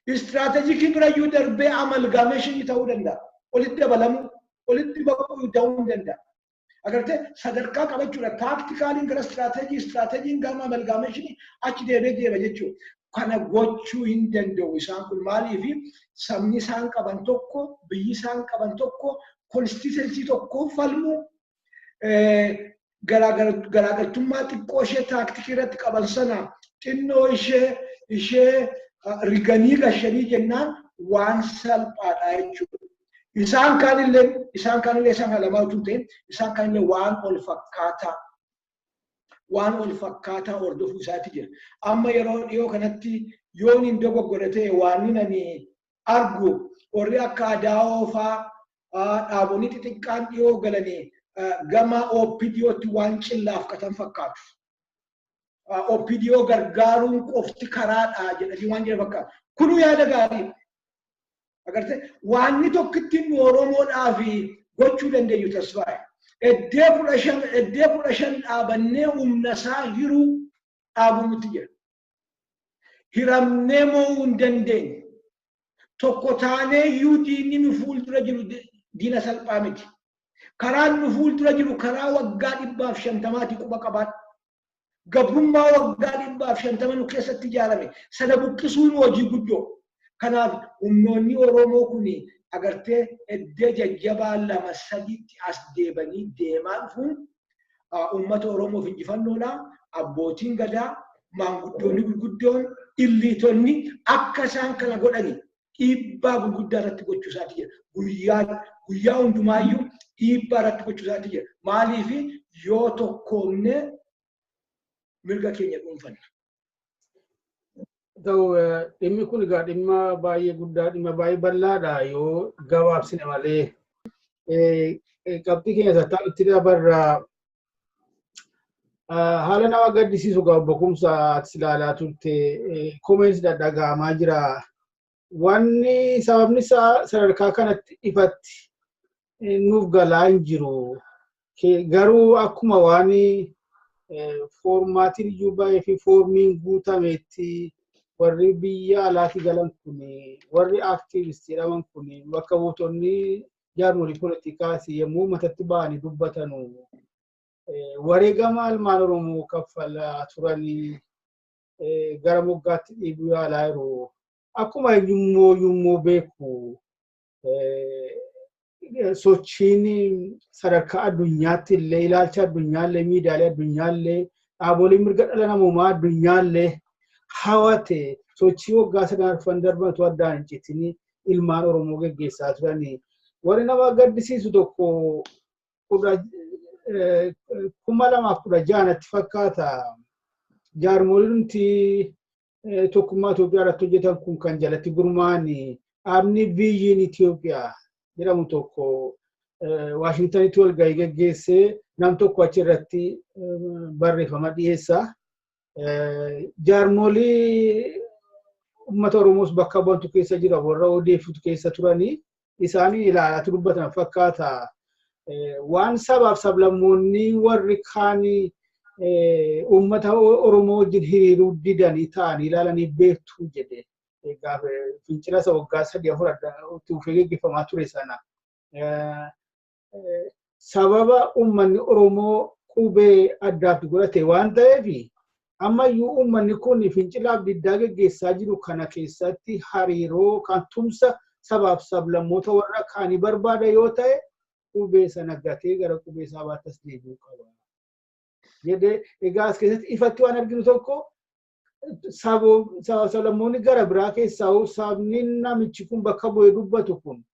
Istiraatejikii birayyuu darbee amalgaameeshinii ta'uu danda'a. Walitti dabalamuu, walitti baquu ta'uu danda'a. Agartee sadarkaa qabachuudha. Tacticaliin gara istiraatejii gama amalgaameeshinii achi deema jechuudha. Kana gochuu hin danda'u isaan kun maaliif sabni isaan qaban tokko, biyyi isaan qaban tokko, konstitusensii tokko falmuu garaagartummaa xiqqoo ishee taaktikii irratti qaban sana xinnoo ishee riganii gashanii jennaan waan salphaadha jechuudha. Isaan kaanillee isaan halamaa utuu ta'in isaan kaanillee waan ol fakkaataa hordofuu isaati jira. Amma yeroo dhiyoo kanatti yoon hin dogoggore ta'e waan ani argu warri akka Adaawoo fa'aa dhaabonni xixiqqaan dhiyoo galanii gama OPDOtti waan cillaaf qatan fakkaatu. OPDO gargaaruun qofti karaadha jedhanii waan jedhan fakkaatu. Kunuu yaada gaarii. Agartee waanni tokkittiin nu Oromoodhaaf gochuu dandeenyu tasfaa'e. Eddee 15 dhaabannee humna isaa hiruu dhaabuu nuti jira. Hiramnee mo'uu hin dandeenye. Tokko taanee iyyuu diinni nu fuuldura jiru diina salphaa miti. Karaan nu fuuldura jiru karaa waggaa 150 quba qabaadha. Gabrummaa waggaa 150 nu keessatti ijaarame. Sana buqqisuun hojii guddoo. Kanaaf humnoonni Oromoo kuni agartee eddee jajjabaa 2-3 as deebanii deemaa dhufuun uummata Oromoof injifannoodha. Abbootiin gadaa, maanguddoonni gurguddoon, illiitonni akka isaan kana godhani dhiibbaa gurguddaa irratti gochuu isaati jira. Guyyaa hundumaayyuu dhiibbaa irratti gochuu isaati jira. Maaliif yoo tokkoomne mirga keenya dhuunfanna. Dhimmi kun egaa dhimma baay'ee guddaa, dhimma baay'ee bal'aadha yoo gabaabsine malee qabxii keenya itti dabarraa haala nama gaddisiisu Obbo Kumsaa ati ilaalaa turte koomeensi dhaga'amaa jira. Wanni sababni isaa sadarkaa kanatti ifatti nuuf galaa hin jiru. Garuu akkuma waan foormaatiin iyyuu baay'ee fi foormiin guutameetti warri biyya alaatii galan kun warri aktiivistii jedhaman kun bakka buutonni jaarmolii poolotikaas yommuu matatti ba'anii dubbatanu wareegama ilmaan Oromoo kaffalaa turanii gara moggaatti dhiibuu yaalaa jiru. Akkuma eenyummoo beeku sochiin sadarkaa addunyaatti illee ilaalcha addunyaallee miidiyaalee addunyaallee dhaabolee mirga dhala namummaa addunyaallee hawate sochii waggaa 9 darbatu addaan hin citini ilmaan Oromoo geggeessaa turanii. Warri nama gaddisiisu tokko 2016 fakkaata jaarmoliin tokkummaa Itoophiyaa irratti hojjetan kun kan jalatti gurmaa'anii dhaabni biyyiin Itoophiyaa jedhamu tokko Waashingtanitti wal gahii geggeessee nam tokko achi irratti barreeffama dhiyeessa. Jaarmolii uummata Oromoos bakka bu'antu keessa jira warra odeeffutu keessa turanii isaanii ilaalaa dubbatan fakkaata. Waan sabaaf sablammoonni warri kaanii uummata Oromoo wajjin hiriiruu didanii ta'anii ilaalanii beektuu jedhe. Gaafa fincila isa waggaa 3-4 tuufee geggeeffamaa ture sana. Sababa uummanni Oromoo qubee addaatti godhate waan ta'eef ammayyuu uummanni kun fincilaaf diddaa geggeessaa jiru kana keessatti hariiroo kan tumsa sabaaf sablammoota warra kaanii barbaada yoo ta'e qubee sana gatee gara qubee sabaattas deebi'uu qaba. Jedhee egaa as keessatti ifatti waan arginu tokko sablammoonni gara biraa keessaa sabni namichi kun bakka bu'ee dubbatu kun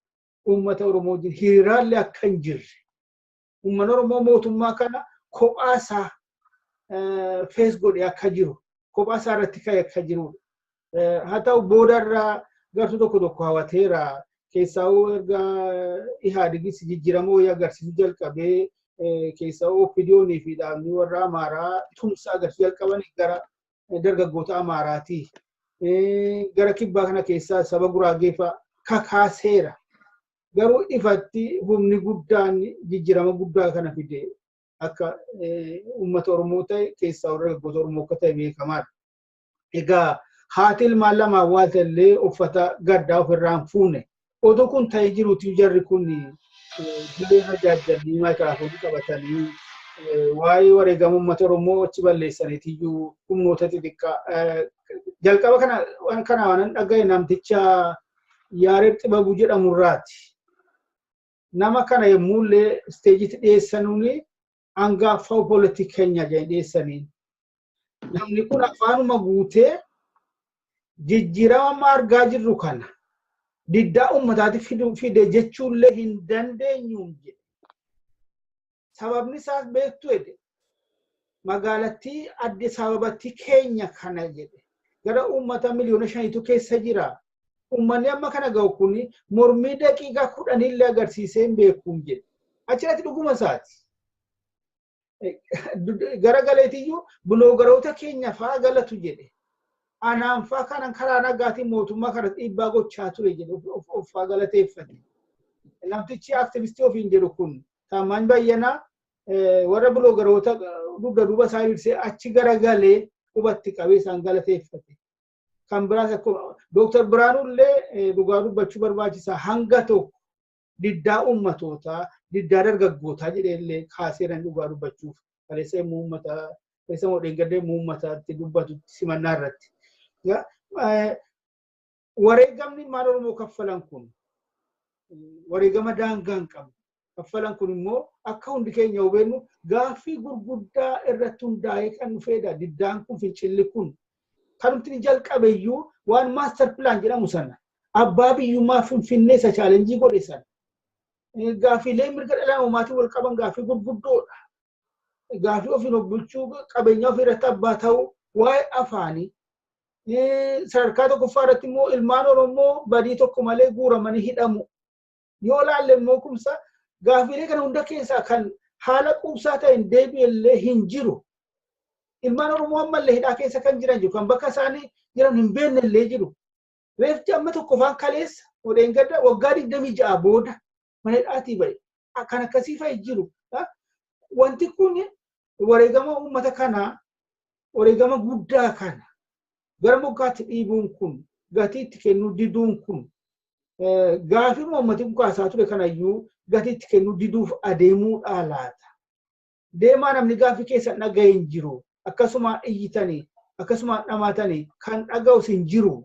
uummata Oromoo wajjin hiriiraallee akka hin jirre. Uummanni Oromoo mootummaa kana kophaasaa fees godhee akka jiru, kophaasaa irratti ka'e akka jirudha. Haa ta'u boodarraa gartuu tokko hawateera. Keessaa erga Ihaadigis jijjiiramoo agarsiisuu jalqabee keessaa OPDOonii fi dhaabni warra Amaaraa tumsa agarsiisuu jalqaban gara dargaggoota Amaaraatii gara kibbaa kana keessaa saba Guraageefaa kakaaseera. Garuu ifatti humni guddaan jijjiirama guddaa kana fide akka uummata Oromoo ta'e keessaa dargaggoota Oromoo akka ta'e beekamaadha. Egaa haati ilmaan lamaan waaltallee uffata gaddaa ofirraan fuune. Oduu kun ta'ee jiruuti jarri kun bileena jaajjanii maayikiraafoonii qabatanii waa'ee wareegama uummata Oromoo achi balleessaniitiyyuu humnoota xixiqqaa jalqaba kana waan dhaga'e namticha Yaareed Xibabuu jedhamurraati. Nama kana yemmuullee isteejitti dhiyeessanuuni hangafa Polotikaa dhiyeessaniin. Namni kun afaanuma guutee jijjiirama argaa jirru kana diddaa uummataati fide jechuullee hin dandeenyuun jedhe. Sababni isaas beektu jedhe magaalattii Addis Ababatti keenya kana jedhe gara uummata miliyoona 5tu keessa jira. Uummanni amma kana ga'u kuni mormii daqiiqaa 10 illee agarsiisee hin beekuun jedhe. Achirratti dhuguma isaati. Gara galeetiyyuu buloogaroota keenya fa'aa galatu jedhe. Anaan fa'aa kanan karaa nagaatiin mootummaa kana dhiibbaa gochaa ture jedhe of galateeffate. Namtichi aktivistii ofiin jedhu kun Taammaan Bayyanaa warra buloogaroota duuba isaa ibsee achi gara galee qubatti qabee isaan galateeffate. Kan biraas akkuma Dr. Biraanullee dhugaa dubbachuu barbaachisaa hanga tokko diddaa uummatootaa diddaa dargaggootaa jedheellee kaaseeran dhugaa dubbachuuf kaleessa immoo uummataa keessa modeengadee uummataatti dubbatutti simannaa irratti. Wareegamni ilmaan Oromoo kaffalan kun wareegama daangaan qabu. Kaffalan kun immoo akka hundi keenya hubannu gaafii gurguddaa irratti hundaa'ee kan dhufeedha. Diddaan kun fincilli kun kanumti jalqabeeyyuu waan master plan jedhamu sana abbaa biyyummaa Finfinnee isa chaalenjii godhe sana. Gaafiilee mirga dhala namaatiin wal qaban gaafii gurguddoodha. Gaafii ofiin of bulchuu qabeenya ofii irratti abbaa ta'uu waa'ee afaanii sadarkaa tokkoffaa irratti immoo ilmaan Oromoo badii tokko malee guuramanii hidhamu. Yoo ilaalle immoo Kumsaa gaafiilee kana hunda keessaa kan haala quubsaa ta'een deebi'ellee hin jiru. Ilmaan Oromoo ammallee hidhaa keessa kan jiran jiru kan bakka isaanii jiran hin beeknellee jiru. Reeffi amma tokkoffaan kaleessa odeengadda waggaa 26 booda mana hidhaatii bahe. Kan akkasii fa'i jiru. Wanti kun wareegama uummata kanaa wareegama guddaa kana gara moggaatti dhiibuun kun gatii itti kennuu diduun kun gaafii uummatni kun kaasaa ture kanayyuu gatii itti kennuu diduuf adeemuudhaa laata. Deemaa namni gaafii keessa dhaga'e hin jiru. Akkasuma iyyitanii akkasuma dhamaatanii kan dhaga'us hin jiru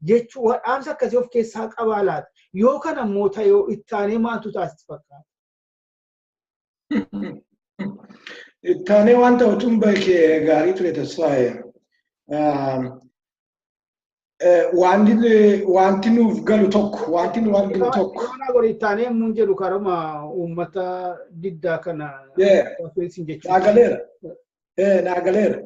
jechuu dhaamsa akkasii of keessaa qabaa laata. Yoo kana immoo ta'ee ittaanee maaltu taasisa fakkaata? Ittaanee waan ta'utuun baay'ee gaarii ture tasaa'e. Wanti nuuf galu tokko wanti nu waan galu tokko. Kana godhe ittaanee mun jedhu karama uummata diddaa kana feesin jechuudha. Naagaleera.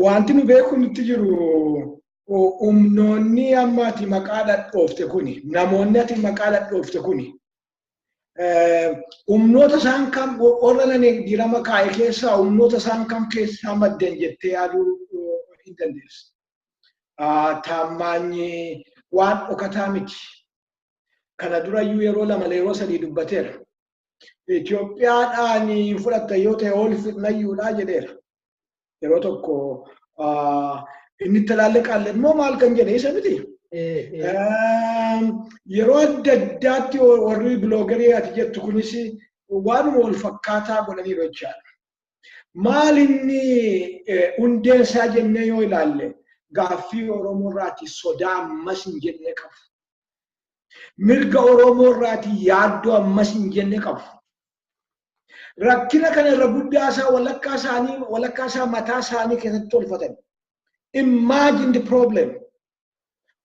Wanti nu beeku nutti jiru humnoonni ammaati maqaa dhadhoofte kuni namoonni ati maqaa dhadhoofte kuni humnoota isaan kam oolan dirama kaa'e keessaa humnoota isaan kam keessaa madden jettee yaaduu hin dandeessu. Taammaanyi waan dhokataa miti. Kana durayyuu yeroo 2 yeroo 3 dubbateera. Itoophiyaadhaan fudhatta yoo ta'e ol fidnayyuudhaa jedheera. Yeroo tokko inni talaalle qaalle immoo maal kan jedhe isa miti. Yeroo adda addaatti warri biloogarii ati jettu kunis waanuma wal fakkaataa godhanii jechaadha. Maal inni hundeen isaa jennee yoo ilaalle gaaffii Oromoo irraati sodaa ammas hin jenne qabu. Mirga Oromoo irraati yaaddoo ammas hin jenne qabu. Rakkina kana irra guddaa isaa walakkaa isaa mataa isaanii keessatti tolfatan. Imagine the problem.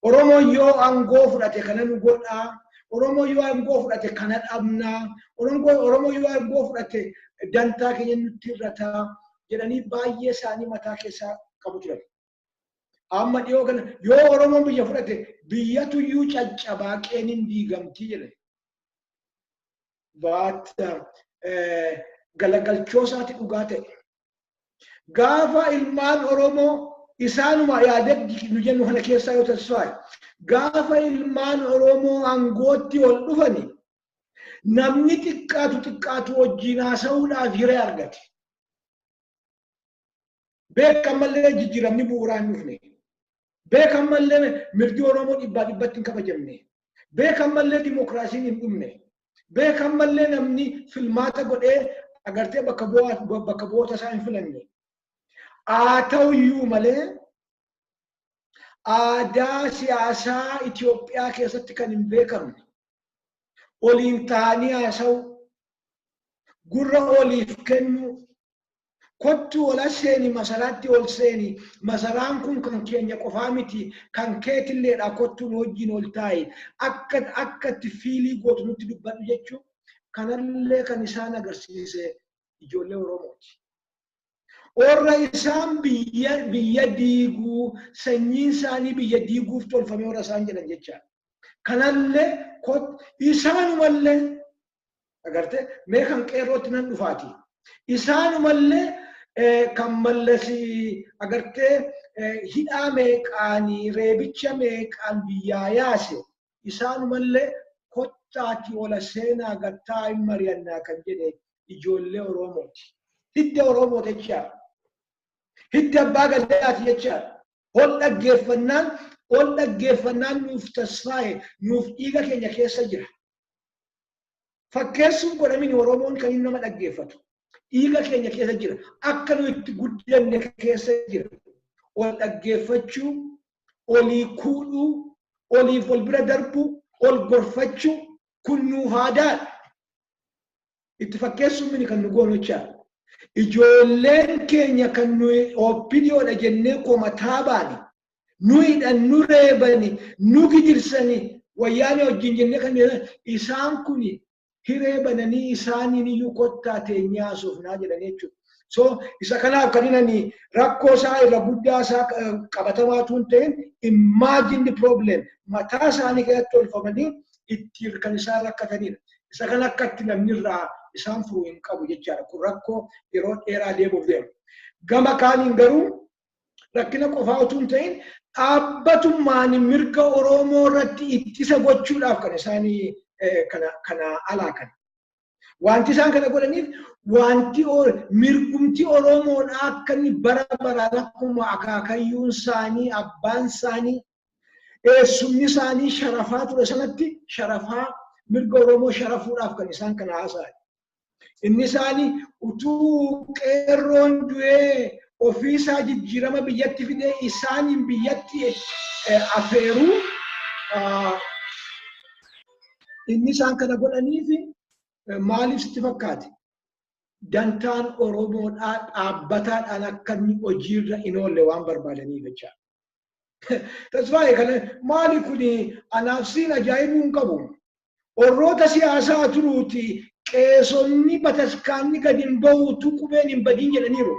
Oromoo yoo aangoo fudhate kana nu godhaa. Oromoo yoo aangoo fudhate kana dhabnaa. Oromoo yoo aangoo fudhate dantaa keenya nutti irrataa jedhanii baay'ee isaanii mataa keessaa qabu turan. Amma dhiyoo kana yoo Oromoon biyya fudhate biyyatuyyuu caccabaa qeeniin diigamtii jedhe. But galagalchoo isaati dhugaa ta'e. Gaafa ilmaan Oromoo isaanuma yaadatti nu jennu kana keessaa yoo tasfaaye. Gaafa ilmaan Oromoo aangootti ol dhufani namni xiqqaatu wajjin haasa'uudhaaf hiree argate. Beekamallee jijjiiramni bu'uuraan dhufne. Beekamallee mirgi Oromoo dhibbatti hin kabajamne. Beekamallee dimokiraasiin hin dhumne. Beekamallee namni filmaata godhee agartee bakka bu'oota isaa hin filanne. Haa ta'uyyuu malee aadaa siyaasaa Itoophiyaa keessatti kan hin beekamne oliin ta'anii haasa'u gurra oliif kennu kottu ol seeni masaraatti ol seeni masaraan kun kan keenya qofaa miti kan keetilleedha kottu nu wajjin ol taa'e akka itti fiilii gootu nutti dubbadhu jechuun kanallee kan isaan agarsiise ijoollee Oromooti. Orra isaan biyya diiguu sanyiin isaanii biyya diiguuf tolfame orra isaan jedhan jecha. Kanallee isaanumallee agartee mee kan qeerrootti nan dhufaati. Isaanumallee kan mallasi agartee hidhaa meeqaanii reebicha meeqaan biyyaa yaase isaanumallee kottaati ola seenaa gattaa hin mari'annaa kan jedhe ijoollee Oromooti. Hidda Oromoo jecha. Hidda abbaa gadaati jecha. Ol dhaggeeffannaan nuuf tasfaaye nuuf dhiiga keenya keessa jira. Fakkeessuun godhamin Oromoon kan inni nama dhaggeeffatu. Dhiiga keenya keessa jira. Akka nu itti guddanne keessa jira. Ol dhaggeeffachuu, olii kuudhuu, oliif ol bira darbuu, ol gorfachuu kun nuuf aadaadha. Itti fakkeessuun mini kan nu goonu jecha. Ijoolleen keenya kan nuyi opiniyoodha jennee komataa baani. Nuyidhan nu reebani, nu gidirsani, wayyaanee wajjin jennee kan isaan kuni hiree bananii isaaniin iyyuu kottaa teenyaa haasofnaa jedhanii jechuudha. So isa kanaaf kan inni rakkoo isaa irra guddaa isaa qabatamaatu hin ta'in imagine the problem mataa isaanii keessatti tolfamanii itti kan isaan rakkatanidha. Isa kan akkatti namni irraa isaan furuu hin qabu jechaadha. Kun rakkoo yeroo dheeraa deemuuf deema. Gama kaaniin garuu rakkina qofaa utuu hin ta'in dhaabbatummaan mirga Oromoo irratti ittisa gochuudhaaf kan isaanii kana alaakan. Wanti isaan kana godhaniif wanti mirgumti Oromoodhaa akka inni bara baraan akkuma akaakayyuun isaanii abbaan isaanii eessumni isaanii sharafaa ture sanatti sharafaa mirga Oromoo sharafuudhaaf kan isaan kana haasa'an. Inni isaanii utuu qeerroon du'ee ofiisaa jijjiirama biyyatti fidee isaaniin biyyatti afeeruu inni isaan kana godhaniif maaliif sitti fakkaate? Dantaan Oromoodhaa dhaabbataadhaan akka inni hojiirra hin oolle waan barbaadaniif jecha. Tasfaayee kana maali kuni anaaf siin ajaa'ibuu hin qabu. Warroota siyaasaa turuuti qeesonni bataskaanni gadi hin bahuutu qubeen hin badiin jedhaniiru.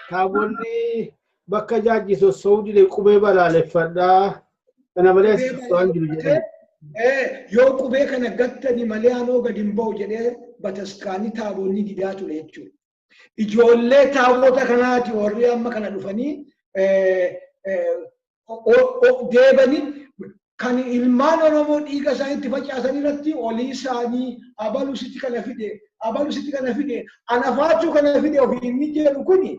Taabonni bakka jaajjisu soodilee qubee balaaleffadhaa kana malee waan jiru jedhani. Yoo qubee kana gattani malee anoo gadi hin bahu jedhee bataskaanni taabonni didaa ture jechuudha. Ijoollee taabota kanaati warri amma kana dhufanii deebanii kan ilmaan Oromoo dhiiga isaaniitti facaasan irratti olii isaanii abalu sitti kana fide anafaachuu kana fide ofii inni jedhu kuni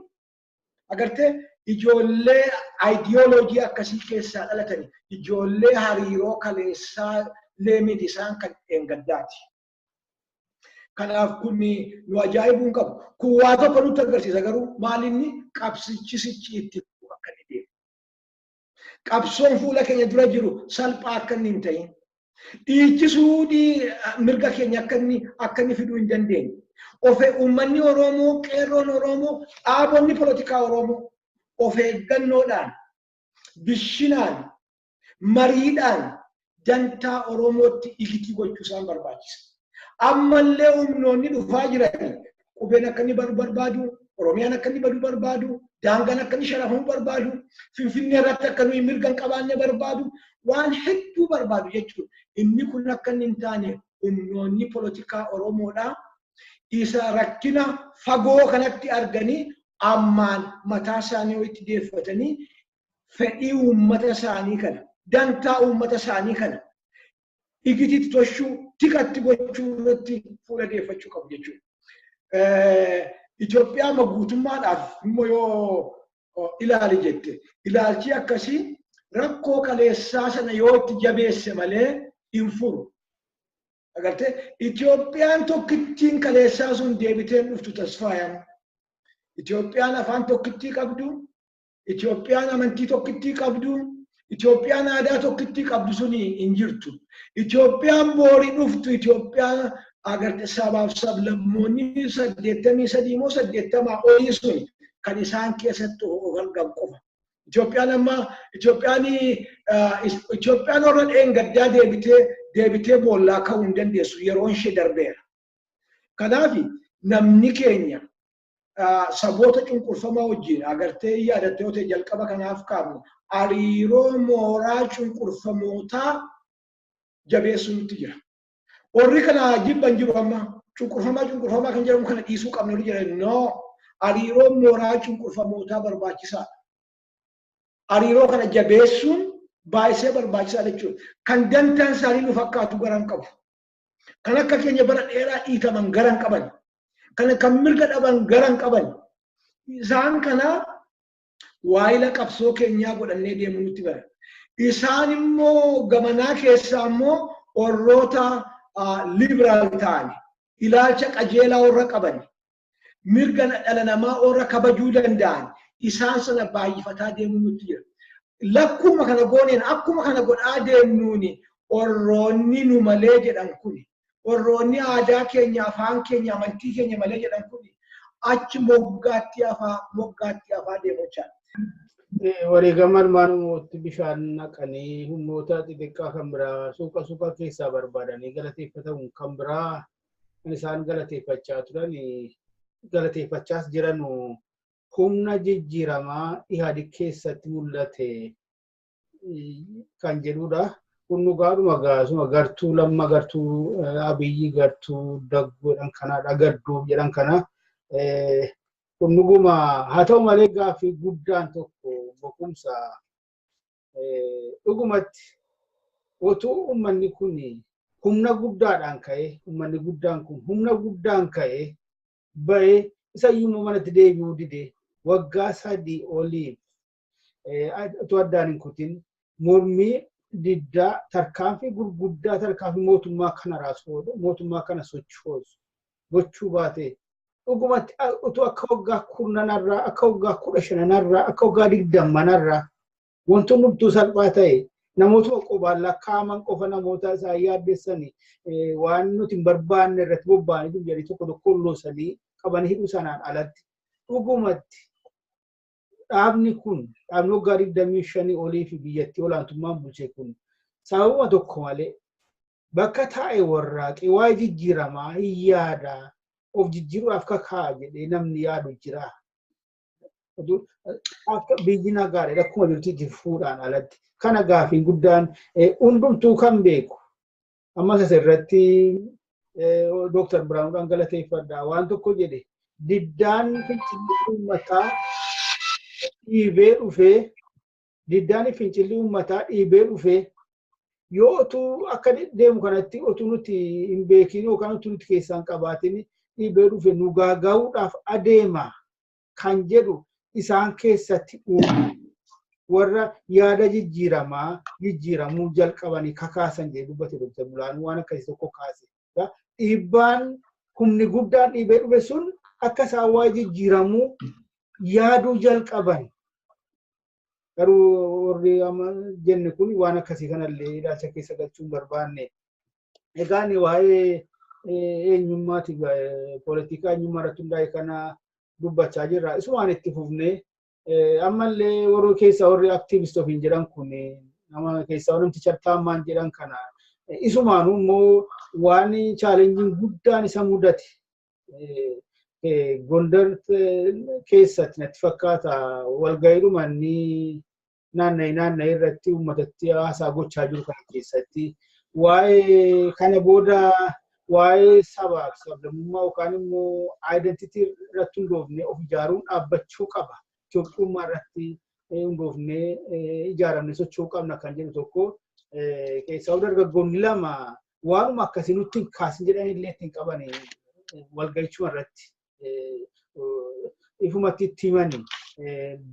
agartee ijoollee ideoloojii akkasii keessaa dhalatani ijoollee hariiroo kaleessaa leemiti isaan kan gaddaati. Kanaaf kunni nu ajaa'ibuun qabu. Kun waa tokko nutti agarsiisa garuu maalinni qabsichisichi itti akka inni deemu. Qabsoon fuula keenya dura jiru salphaa akka inni hin ta'in. Dhiichisuu mirga keenya akka inni fiduu hin dandeenye. Uummanni Oromoo, qeerroon Oromoo, dhaabonni polotikaa Oromoo of eeggannoodhaan, bishinaan, mariidhaan dantaa Oromootti igitii gochuu isaan barbaachisa. Ammallee humnoonni dhufaa jiran qubeen akka inni badu barbaadu, Oromiyaan akka inni badu barbaadu, daangaan akka inni sharafamuu barbaadu, Finfinnee irratti akka nuyi mirga hin qabaanne barbaadu, waan hedduu barbaadu jechuudha. Inni kun akka inni hin taane humnoonni polotikaa Oromoodhaa Isa rakkina fagoo kanatti arganii ammaan mataa isaanii walitti deeffatanii fedhii uummata isaanii kana dantaa uummata isaanii kana igititti toshuu tikatti gochuu irratti fuula deeffachuu qabu jechuudha. Itoophiyaa maguutummaadhaaf immoo yoo ilaali jette ilaalchi akkasii rakkoo kaleessaa sana yoo itti jabeesse malee hin furu. Agartee Itoophiyaan tokkittiin kaleessaa sun deebiteen dhuftu tasfaayamu. Itoophiyaan afaan tokkittii qabdu, Itoophiyaan amantii tokkittii qabdu, Itoophiyaan aadaa tokkittii qabdu suni hin jirtu. Itoophiyaan boorii dhuftu Itoophiyaan agartee sabaaf sablammoonni 83 moo 80 olii sun kan isaan keessatti ogalgan qofa. Itoophiyaan amma Itoophiyaan warra dheengaddaa deebitee boollaa ka'uu hin dandeessu yeroon ishee darbeera. Kanaaf namni keenya saboota cunqurfamaa wajjin agartee yaadattee yoo ta'e jalqaba kanaaf kaafne hariiroo mooraa cunqurfamootaa jabeessuu nutti jira. Warri kana jibban jiru amma cunqurfamaa kan jedhamu kana dhiisuu qabna yoo jedhan no hariiroo mooraa cunqurfamootaa barbaachisaadha. Hariiroo kana jabeessuun baay'ee barbaachisaadha jechuudha. Kan dantaan isaanii nu fakkaatu garan qabu. Kan akka keenya bara dheeraa dhiitaman garan qaban. Kan mirga dhaban garan qaban. Isaan kana waa'ila qabsoo keenyaa godhannee deemuu nutti bara. Isaan immoo gamanaa keessaa immoo warroota liberaal ta'an ilaalcha qajeelaa warra qaban mirga dhala namaa warra kabajuu danda'an isaan sana baay'ifataa deemuu nutti jira. Lakkuma kana gooneen akkuma kana godhaa deemnuuni warroonni nu malee jedhan kuni warroonni aadaa keenya afaan keenya amantii keenya malee jedhan kuni achi moggaatti afaa deemochaa. Wareegaman maanumooti bishaan naqanii humnoota xixiqqaa kan biraa suuqa keessaa barbaadanii galateeffatamuun kan biraa isaan galateeffachaa turan galateeffachaas jiran humna jijjiiramaa Ihaadig keessatti mul'ate kan jedhudha. Kun dhugaadhuma gaasuma gartuu lamma gartuu Abiyyi gartuu Daggoodhaan kanaadha gadduu jedhan kana. Kun dhuguma haa ta'u malee gaafii guddaan tokko Kumsaa dhugumatti otoo uummanni kun humna guddaadhaan ka'e uummanni guddaan kun humna guddaan ka'e ba'ee isa iyyuu manatti deebi'uu dide waggaa 3 oliif otoo addaan hin kutin mormii diddaa tarkaanfii gurguddaa tarkaanfii mootummaa kana raasuu mootummaa kana sochoosu gochuu baate dhugumatti otoo akka waggaa 10 akka waggaa 15 akka waggaa 20 wantoonni dhuftuu salphaa ta'e namoota qobaan lakkaaman qofa namoota isaa yaaddessanii waan nuti hin barbaanne irratti bobba'anii jedhanii tokko loosanii qaban hidhuu sanaan alatti dhugumatti dhaabni kun dhaabni waggaa 25 olii fi biyyattii olaantummaan bulchee kun sababa tokko malee bakka taa'e warraaqee waa'ee jijjiiramaa hin yaadaa of jijjiiruudhaaf kakaa jedhee namni yaadu jira. Akka biyyi nagaadha akkuma jirti fuudhaan alatti. Kana gaafii guddaan hundumtuu kan beeku. Ammas asirratti Dr. Biraanuudhaan galateeffadha. Waan tokko jedhe diddaan fincilli uummataa dhiibee dhufee diddaan fincilli uummataa dhiibee dhufee yoo otuu akka deemu kanatti otuu nuti hin beekin yookaan otuu nuti keessaan qabaatin dhiibee dhufe nu gaaga'uudhaaf adeema kan jedhu isaan keessatti warra yaada jijjiiramuu jalqabanii kakaasan jedhu dubbate Dr. Biraanuun waan akkasii tokko kaase. Dhiibbaan humni guddaan dhiibee dhufe sun akka isaan waa jijjiiramuu yaaduu jalqaban. Garuu warri jenne kun waan akkasii kanallee ilaalcha keessa galchuu hin barbaanne. Egaan waa'ee eenyummaati polotikaa eenyummaa irratti hundaa'e kana dubbachaa jirra. Isumaan itti fufnee ammallee warri keessa warri aktiivist ofiin jedhan kun nama keessaa namti chartaammaan jedhan kana isumaanuu immoo waan chaalenjiin guddaan isa mudate Gondar keessatti natti fakkaata walga'iidhuma inni naanna'ee irratti uummatatti haasaa gochaa jiru kana keessatti waa'ee kana booda waa'ee sabaaf sablammummaa yookaan immoo identity irratti hundoofnee of ijaaruun dhaabbachuu qaba. Itoophiyaa irratti hundoofnee ijaaramne socho'uu qabna kan jedhu tokko keessaa dargaggoonni lama waanuma akkasii nutti hin kaasin jedhanii illee ittiin qaban walga'ichuma irratti ifumatti itti himanii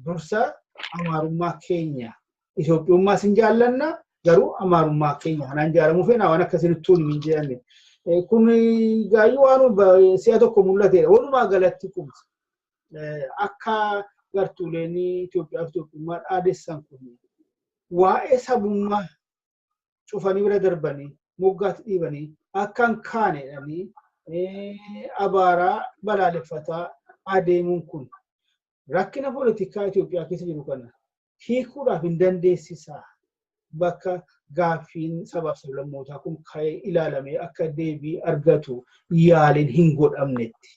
dursa amaarummaa keenya Itoophiyaa sin jaallanna garuu amaarummaa keenya kanaan ijaaramuu feena waan akkasii nutti hin jedhamne. Kun gaayyuu waan si'a tokko mul'ateedha. Walumaa galatti kumsa akka gartuuleen Itoophiyaa fi Itoophiyaa dhaadessan kun waa'ee sabummaa cufanii bira darbanii moggaatti dhiibanii akka hin kaanedhanii abaaraa balaaleffataa adeemuun kun rakkina polotikaa Itoophiyaa keessa jiru kana hiikuudhaaf hin dandeessisaa bakka gaafiin sabaaf sablammootaa kun ka'ee ilaalamee akka deebii argatu yaaliin hin godhamnetti.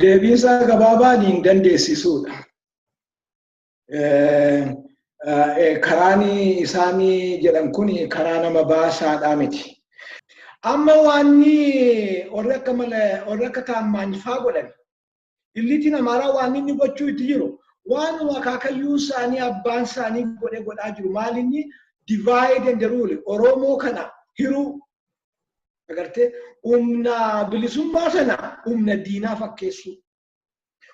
Deebiin isaa gabaabaan hin dandeessisuudha. Karaan isaanii jedhan kun karaa nama baasaadhaa miti. Amma waanni warri akka taammaanfaa godhan illiitiin amaaraa waan inni gochuu itti jiru waanuma akaakayyuu isaanii abbaan isaanii godhaa jiru maal inni divide and rule Oromoo kana hiruu agartee humna bilisummaa sana humna diinaa fakkeessu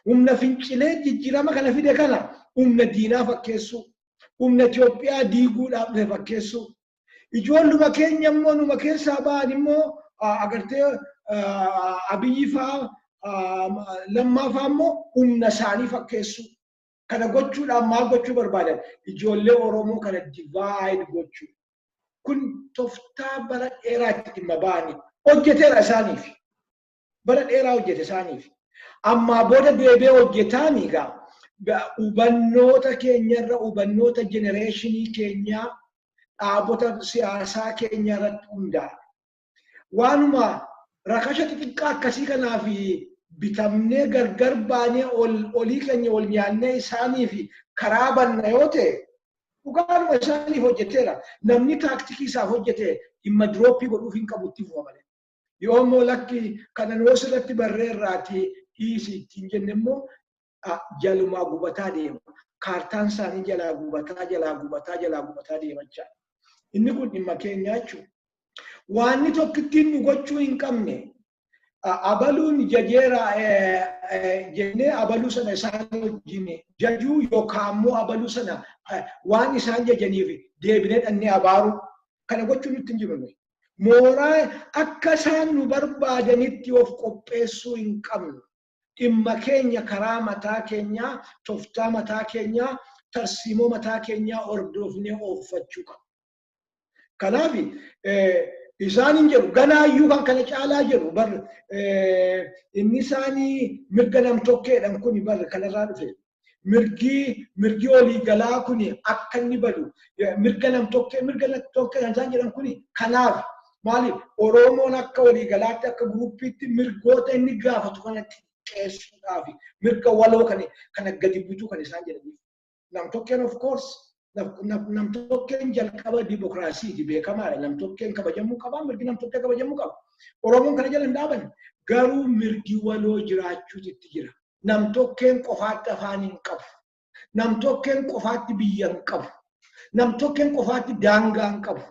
humna fincilee jijjiirama kana fide kana humna diinaa fakkeessu humna Itoophiyaa diiguudhaaf fakkeessu ijoolluma keenya immoo numa keessaa ba'an immoo agartee Abiyyi fa'aa Lammaa fa'aa immoo humna isaanii fakkeessu. Kana gochuudhaan maal gochuu barbaadan ijoollee Oromoo kana divide gochuu. Kun tooftaa bara dheeraatti dhimma ba'anii hojjeteera isaaniif. Bara dheeraa hojjete isaaniif. Ammaa booda deebi'ee hojjetaanii egaa hubannoota keenyarra hubannoota jenereeshinii keenyaa dhaabota siyaasaa keenya irratti hundaa'a. Waanuma rakasha xixiqqaa akkasii kanaaf bitamnee gargar baanee olii keenya ol nyaannee isaaniif karaa banna yoo ta'e dhugaanuma isaaniif hojjeteera. Namni taaktikii isaaf hojjete dhimma dirooppii godhuuf hin qabu itti fufa malee. Yoo immoo lakki kana noos irratti barreerraati dhiisi ittiin jenne immoo jalumaa gubataa deema. Kaartaan isaanii jalaa gubataa deemachaa. Inni kun dhimma keenyaa jechuudha. Waanni tokkittiin nu gochuu hin qabne abaluun jajeera jennee abaluu sana isaan wajjin jajuu yookaan immoo abaluu sana waan isaan jajaniif deebinee dhannee abaaru kana gochuu nutti hin jiru. Mooraa akka isaan nu barbaadanitti of qopheessuu hin qabnu. Dhimma keenya karaa mataa keenyaa, tooftaa mataa keenyaa, tarsiimoo mataa keenyaa hordofnee oofachuu qabna. Kanaaf isaan hin jedhu ganaayyuu kan kana caalaa jedhu bar inni isaanii mirga nam-tokkeedhaan kun bar kanarraa dhufe. Mirgi olii galaa kun akka inni badu mirga nam-tokkee isaan jedhan kun kanaaf maaliif Oromoon akka walii galaatti akka guruupiitti mirgoota inni gaafatu kanatti qeessuudhaaf mirga waloo kana gadi butuu kan isaan jedhaniif. Nam-tokkeen of course nam-tokkeen jalqaba dimokiraasiiti beekamaadha. Nam-tokkeen kabajamuu qaba, mirgi nam-tokkee kabajamuu qaba. Oromoon kana jala hin dhaaban garuu mirgi waloo jiraachuutti jira. Nam-tokkeen qofaatti afaan hin qabu. Nam-tokkeen qofaatti biyya hin qabu. Nam-tokkeen qofaatti daangaa hin qabu.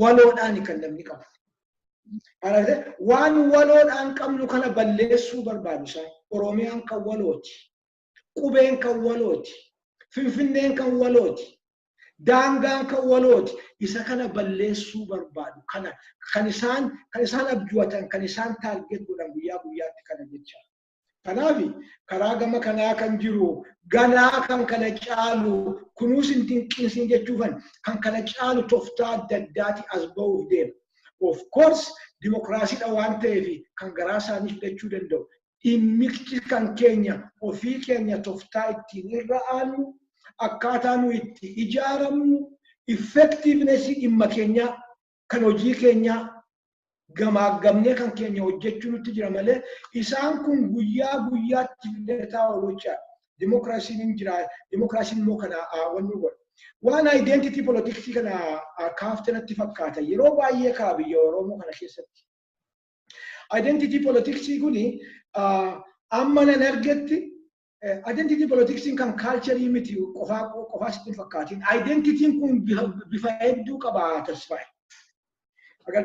Waloodhaan kan namni qabu. Waan waloodhaan qabnu kana balleessuu barbaadu isaan. Oromiyaan kan walooti. Qubeen kan walooti. Finfinneen kan walooti. Daangaan kan walooti. Isa kana balleessuu barbaadu. Kan isaan abjuwatan, kan isaan taargeet godhan guyyaa guyyaatti kana jecha. Kanaaf karaa gama kanaa kan jiru ganaa kan kana caalu kunuus hin dinqisiin jechuufan kan kana caalu tooftaa adda addaati as ba'uuf deema. Of course dimokiraasiidha waan ta'eef kan garaa isaanii fudhachuu danda'u. Dhimmichi kan keenya ofii keenya tooftaa ittiin irra aannu akkaataa nu itti ijaaramnu effectiveness dhimma keenya kan hojii keenya gamaagamnee kan keenya hojjechuu nutti jira malee isaan kun guyyaa guyyaatti filetaa oolchaa dimokiraasiin hin jira. Dimokiraasiin immoo kana wanni godha. Waan identity politics kana kaaftanatti fakkaata yeroo baay'ee kaabiyya Oromoo kana keessatti. Identity politics kuni amma nan argetti identity politics kan culture miti qofaa sitti fakkaatiin identity kun bifa hedduu qaba tasfaa. Agar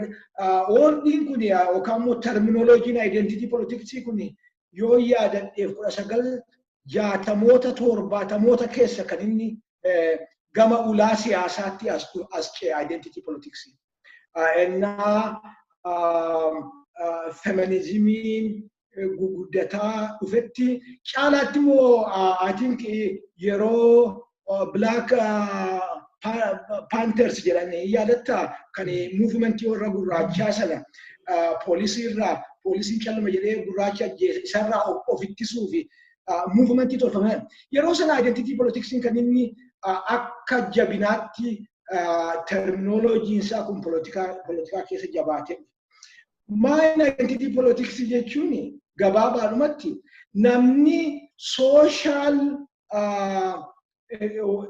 wordin kun yookaan terminology identity politics kun yoo yaadadheef 1960moota 70moota keessa kan inni gama ulaa siyaasaatti as cee identity politics. Ennaa feminismiin guguddataa dhufetti caalaatti immoo I think yeroo black Panthers jedhanii yaadatta kan movementii warra gurraachaa sana poolisiin calluma jedhee gurraacha isarraa of ittisuu fi movementii tolfame. Yeroo sana identity politics kan inni akka jabinaatti terminolojiin isaa kun polotikaa keessa jabaate. Maal identity politics jechuun gabaabaadhumatti namni social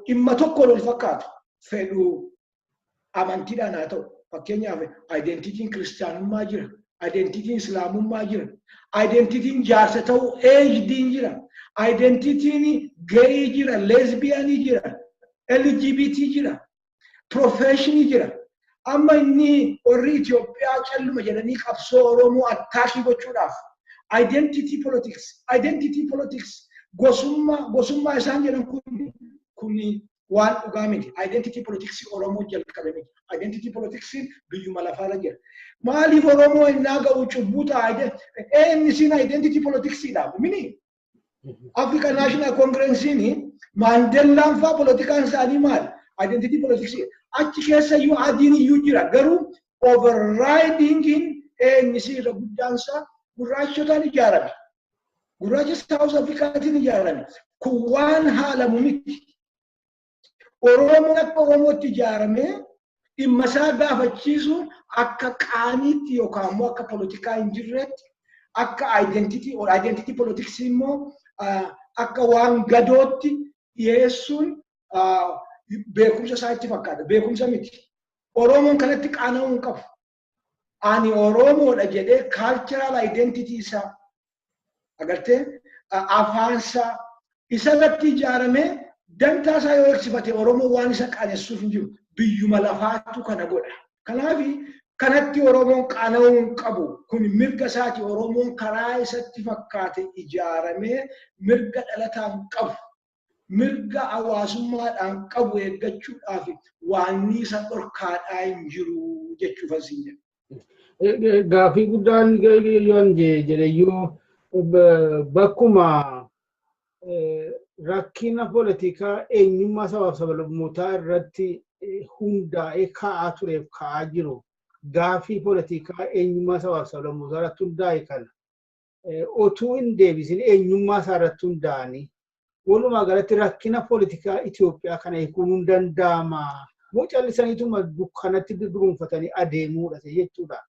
dhimma tokko wal fakkaatu fedhu amantiidhaan haa ta'u. Fakkeenyaaf identitiin kiristaanummaa jira, identitiin islaamummaa jira, identitiin jaarsa ta'uu agediin jira, identitiin gay jira, lesbianii jira, LGBT jira, professionii jira. Amma inni warri Itoophiyaa calluma jedhanii qabsoo Oromoo attaakii gochuudhaaf identity politics gosummaa isaan jedhan kun waan dhugaa miti. Identity politics Oromoo jalqabe miti. Identity politics biyyuma lafaarra jira. Maaliif Oromoo innaa ga'u cubbuu ta'a? Eenyisiin identity politics dha. Mini African National Congress Mandelaan fa'aa politikaan isaanii maal? Identity politics. Achi keessa iyyuu adiin iyyuu jira. Garuu overriding eenyisii irra guddaansa gurraachotaan ijaarame. Gurraacha South Africaatiin ijaarame. Kun waan haalamu miti. Oromoon akka Oromootti ijaaramee dhimma isaa gaafachiisu akka qaaniitti yookaan immoo akka polotikaa hin jirreetti akka identity politics immoo akka waan gadootti dhiyeessuun beekumsa isaa itti fakkaata. Beekumsa miti. Oromoon kanatti qaana'uu hin qabu. Ani Oromoodha jedhee cultural identity isaa agartee afaansaa isarratti ijaaramee dantaa isaa yoo eegsifate Oromoo waan isa qaanessuuf hin jiru. Biyyuma lafaattu kana godha. Kanaaf kanatti Oromoon qaana'uu hin qabu. Kun mirga isaati. Oromoon karaa isatti fakkaate ijaaramee mirga dhalataan qabu. Mirga hawaasummaadhaan qabu eeggachuudhaaf waan isa dhorkaadhaa hin jiru jechuuf asiin jedha. Gaafii guddaan yoon jedheyyuu bakkuma rakkina polotikaa eenyummaa sabaaf sablammootaa irratti hundaa'ee ka'aa tureef ka'aa jiru. Gaafii polotikaa eenyummaa sabaaf sablammootaa irratti hundaa'e kana otuu hin deebisin eenyummaa isaa irratti hundaa'anii walumaa galatti rakkina polotikaa Itoophiyaa kana hiikuun hin danda'ama. Moo callisaniituma dukkanatti duruunfatanii adeemuudha jechuudha.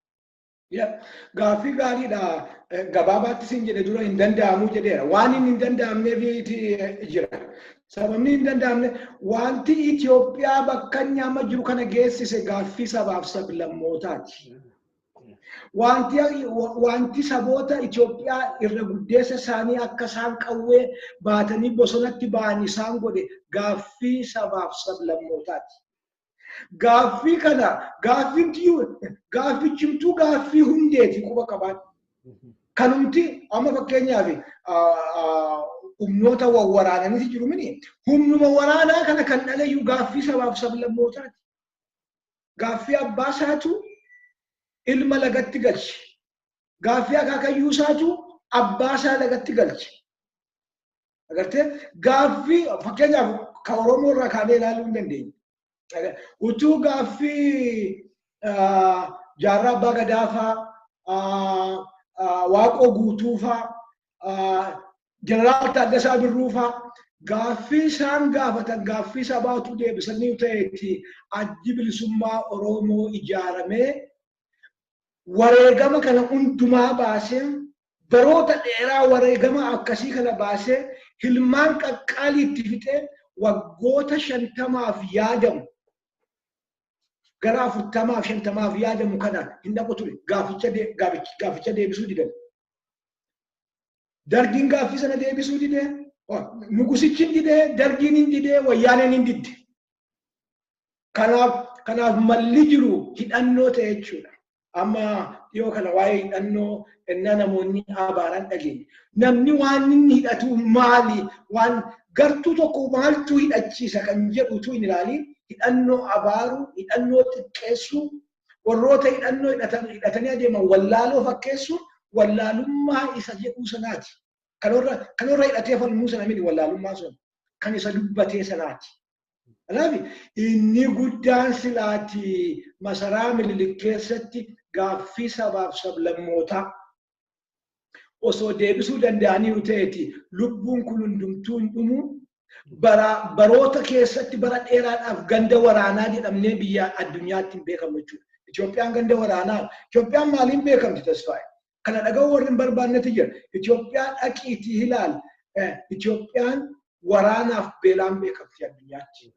Gaafii gaariidha. Gabaabaatti siin jedhe dura hin danda'amu jedheera. Waan hin danda'amneef jira. Sababni hin danda'amne wanti Itoophiyaa bakka inni amma jiru kana geessise gaaffii sabaaf sablammootaati. Wanti saboota Itoophiyaa irra guddeessa isaanii akka isaan qawwee baatanii bosonatti ba'an isaan godhe gaaffii sabaaf sablammootaati. Gaafii kana gaafichimtuu gaaffii hundeeti quba qabaatu. Kanumti amma fakkeenyaaf humnoota waraananiiti jiru mini humnuma waraanaa kana kan dhaleeyyuu gaaffii sabaaf sablammootaati. Gaaffii abbaa isaatu ilma lagatti galche. Gaaffii akaakayyuu isaatu abbaa isaa lagatti galche. Agartee gaaffii fakkeenyaaf kan Oromoo irraa kaanee ilaaluu hin dandeenye. Utuu gaaffii jaarraa abbaa gadaafaa waaqoo guutuufaa jeneraal Taaddasaa Birruufaa gaaffii isaan gaafatan gaaffii sabaatu deebisanii ta'etti addi bilisummaa Oromoo ijaaramee wareegama kana hundumaa baasee baroota dheeraa wareegama akkasii kana baasee ilmaan qaqqaalii itti fixee waggoota 50 yaadamu gara 40 50 yaadamu kana hin dhaqu ture gaaficha deebisuu didan. Dargiin gaafii sana deebisuu didee nugusichi hin didee dargiin hin didee wayyaaneen hin didde. Kanaaf malli jiru hidhannoo ta'e jechuudha. Amma dhiyoo kana waa'ee hidhannoo ennaa namoonni abaaraan dhageenya. Namni waan inni hidhatu maali? Waan gartuu tokko maaltu hidhachiisa kan jedhutu hin ilaaliin hidhannoo abaaruu, hidhannoo xiqqeessuu, warroota hidhannoo hidhatanii adeeman wallaaloo fakkeessuu, wallaalummaa isa jedhuu sanaati. Kanarra hidhatee falmuu sana miti wallaalummaa sun kan isa dubbatee sanaati. Alaafi inni guddaan silaati masaraa Minilik keessatti gaaffii sabaaf sablammootaa osoo deebisuu danda'anii ta'eeti lubbuun kun hundumtuu hin dhumu baroota keessatti bara dheeraadhaaf ganda waraanaa jedhamnee biyya addunyaatti hin beekamu jechuudha. Itoophiyaan ganda waraanaa. Itoophiyaan maaliin beekamti tasfaa'e? Kana dhaga'uu warri hin barbaannetu jira. Itoophiyaan dhaqiitii ilaal. Itoophiyaan waraanaaf beelaan beekamti addunyaatti.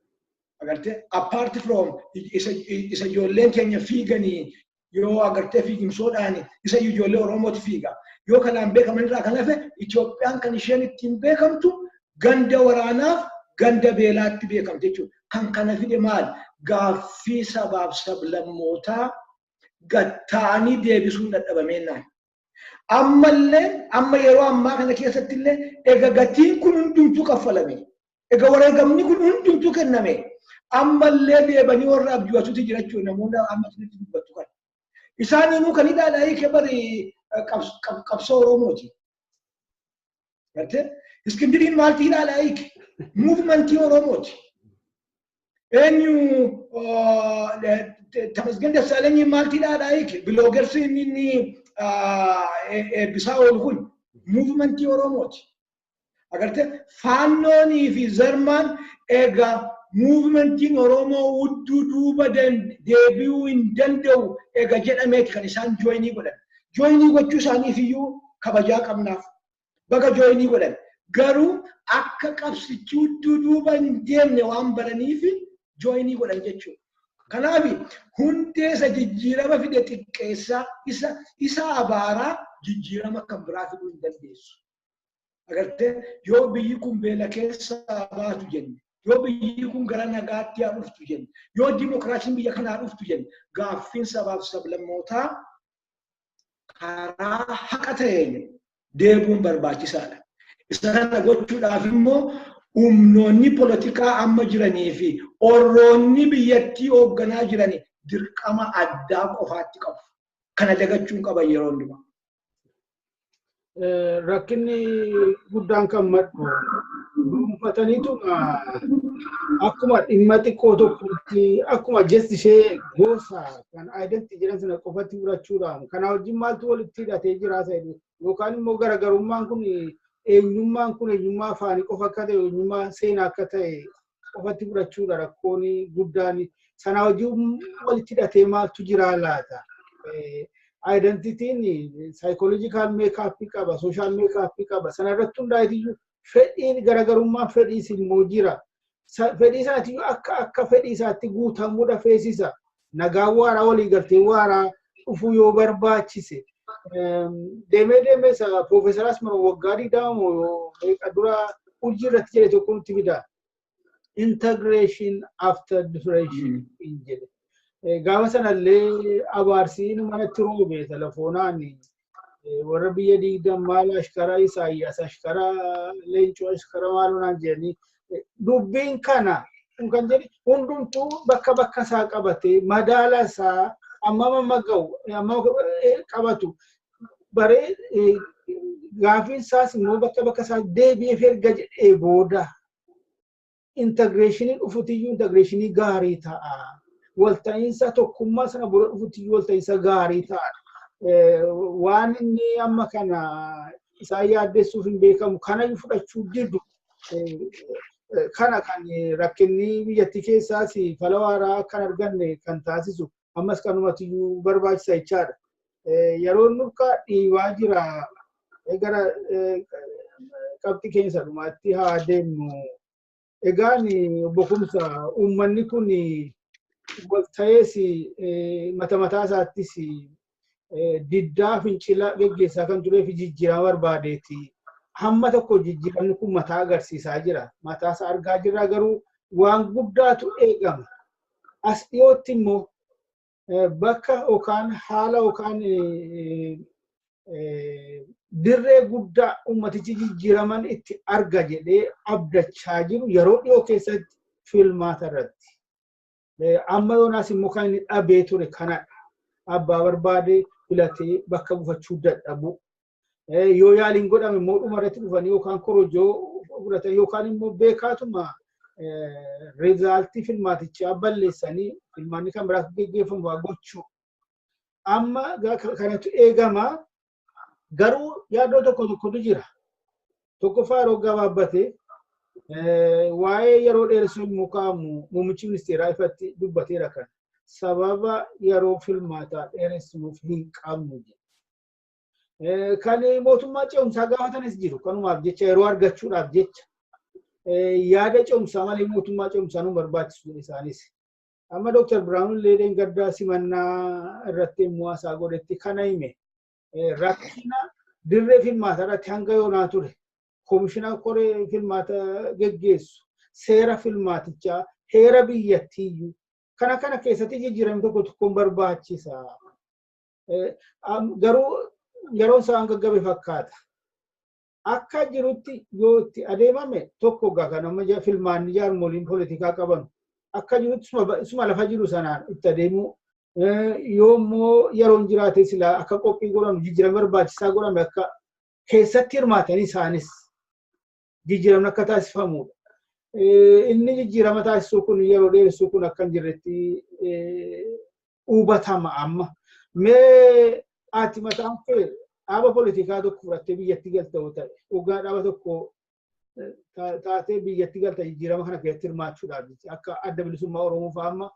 Agartee apart from isa ijoolleen keenya fiiganii yoo agartee fiigimsoodhaan isa ijoollee Oromooti fiiga. Yoo kanaan beekaman irraa kan hafe Itoophiyaan kan isheen ittiin beekamtu ganda waraanaaf ganda beelaatti beekamti jechuudha. Kan kana fide maal? Gaaffii sabaaf sablammootaa gattaanii deebisuun dadhabameenaan. Amma yeroo ammaa kana keessatti illee egaa gatiin kun hundumtuu kaffalame. Egaa wareegamni kun hundumtuu kenname. Ammallee deebanii warra abjuutuuti jira jechuudha namoonni amma isinitti dubbatu kan. Isaaniinuu kan hidhaadhaa hiike bari qabsoo Oromooti. Gartee Iskindiriin maalti hidhaadhaa hiike? Muuvimentii Oromooti. Eenyu Tamasgen Dassaalenyi maalti hidhaadhaa hiike? Biloogersi inni eebbisaa oolu kun muuvimentii Oromooti. Agartee faannoonii fi zarmaan egaa muuvimentiin Oromoo hudduu duuba deebi'uu hin danda'u egaa jedhameeti kan isaan jooyinii godhan. Jooyinii gochuu isaaniif iyyuu kabajaa qabnaaf. Baga jooyinii godhan. Garuu akka qabsichi hudduu duuba hin deemne waan baraniif jooyinii godhan jechuudha. Kanaaf hundee isa jijjiirama fide xiqqeessaa isa abaaraa jijjiirama kan biraa fiduu hin dandeessu. Agartee yoo biyyi kun beela keessaa baatu jenne, yoo biyyi kun gara nagaatti haa dhuftu jenne, yoo dimokiraasiin biyya kanaa dhuftu jenne, gaaffiin sabaaf sablammootaa karaa haqa ta'een deebuun barbaachisaadha. Isa kana gochuudhaaf immoo humnoonni polotikaa amma jiranii fi orroonni biyyattii hoogganaa jiranii dirqama addaa qofaatti qabu. Kana dagachuun qaban yeroo hundumaa. Rakkinni guddaan kan maddu dhuunfataniitu akkuma dhimma xiqqoo tokkotti akkuma jechi ishee gosa kan identity jedhan sana qofatti fudhachuudhaan kana wajjin maaltu walitti hidhatee jira yookaan immoo garaagarummaan kun eenyummaan kun eenyummaa afaanii qofa akka ta'e eenyummaa seenaa akka ta'e qofatti fudhachuudha rakkoon guddaan sana wajjin walitti hidhatee maaltu jira laata? Identitiin psychological makeup qaba, social makeup qaba. Sana irratti hundaa'eetu fedhiin garaagarummaa fedhiis immoo jira. Fedhii isaati akka fedhii isaatti guutamuudha feesisa. Nagaa waaraa walii galtee waaraa dhufuu yoo barbaachise. Deemee isa Profeesar Asmar waggaa 20 dura hojii irratti jedhe tokko nutti fida. Integration after differentiation jedhe. Gaafa sanallee abaarsiin manatti roobee telefoonaan warra biyya diigdan maal ashkaraa Isaayyaas ashkaraa Leencoo ashkaraa maalunaan jedhanii dubbiin kana kan jedhi hundumtuu bakka isaa qabatee madaala isaa amma ga'u amma qabatu baree gaafiin isaas immoo bakka isaa deebi'eef erga jedhee booda integreeshinii dhufutiyyuu integreeshinii gaarii ta'a. Walta'iinsa tokkummaa sana booda dhufutiyyuu walta'iinsa gaarii ta'a. Waan inni amma kana isaan yaaddessuuf hin beekamu kana fudhachuu didu kana kan rakkinni biyyattii keessaas fala waaraa kan arganne kan taasisu ammas kanumatiyyuu barbaachisa jechaadha. Yeroo nurkaa dhiibaa jira gara qabxii keessa dhumaatti haa deemnu. Egaan Obbo Kumsaa uummanni kun walta'ees mataa isaattis diddaa fincila geggeessaa kan turee fi jijjiirama barbaadeeti. Hamma tokko jijjiiramni kun mataa agarsiisaa jira. Mataa isaa argaa jirra garuu waan guddaatu eegama. As dhiyootti immoo bakka yookaan haala yookaan dirree guddaa ummatichi jijjiiraman itti arga jedhee abdachaa jiru yeroo dhiyoo keessatti filmaata irratti. Amma yoonaas immoo kan inni dhabee ture kanadha. Abbaa barbaade filatee bakka buufachuu dadhabu. Yoo yaaliin godhame immoo dhuma irratti dhufanii yookaan korojoo fudhatan yookaan immoo beekaatuma rizaaltii filmaatichaa balleessanii filmaanni kan biraatti geggeeffamu gochuu. Amma kanatu eegama. Garuu yaadoo tokkotu jira. Tokkoffaa yeroo gabaabbatee waa'ee yeroo dheeressuu muukaamu muummichi ministeeraa ifatti dubbateera kan sababa yeroo filmaataa dheeressuuf hin qabnu. Kan mootummaa ce'umsaa gaafatanis jiru. Kanumaaf jecha yeroo argachuudhaaf jecha yaada ce'umsaa malee mootummaa ce'umsaa nu barbaachisu isaanis. Amma Dr. Biraanuun Leedeen gaddaa simannaa irratti immoo haasaa godhetti kana hime. Rakkina dirree filmaata irratti hanga yoonaa ture. Komishinaa koree filmaata geggeessu. Seera filmaatichaa, heera biyyattiiyyuu. Kana keessatti jijjiiramni tokkoon barbaachisa. Garuu yeroon isaa hanga gabe fakkaata. Akka jirutti yoo itti adeemame tokko kan amma filmaanni jaarmoliin polotikaa qaban. Akka jirutti isuma lafa jiru sanaan itti adeemuu. Yoommoo yeroon jiraate silaa akka qophii godhamu jijjiirama barbaachisaa godhame akka keessatti hirmaatan isaanis jijjiiramni akka taasifamudha. Inni jijjiirama taasisuu kun yeroo dheeressuu kun akka hin jirretti hubatama amma. Mee ati mataan kee dhaaba polotikaa tokko fudhattee biyyatti galta yoo ta'e dhugaa dhaaba tokko taatee biyyatti galta jijjiirama kana keessatti hirmaachuudhaaf akka adda bilisummaa Oromoo fa'aa amma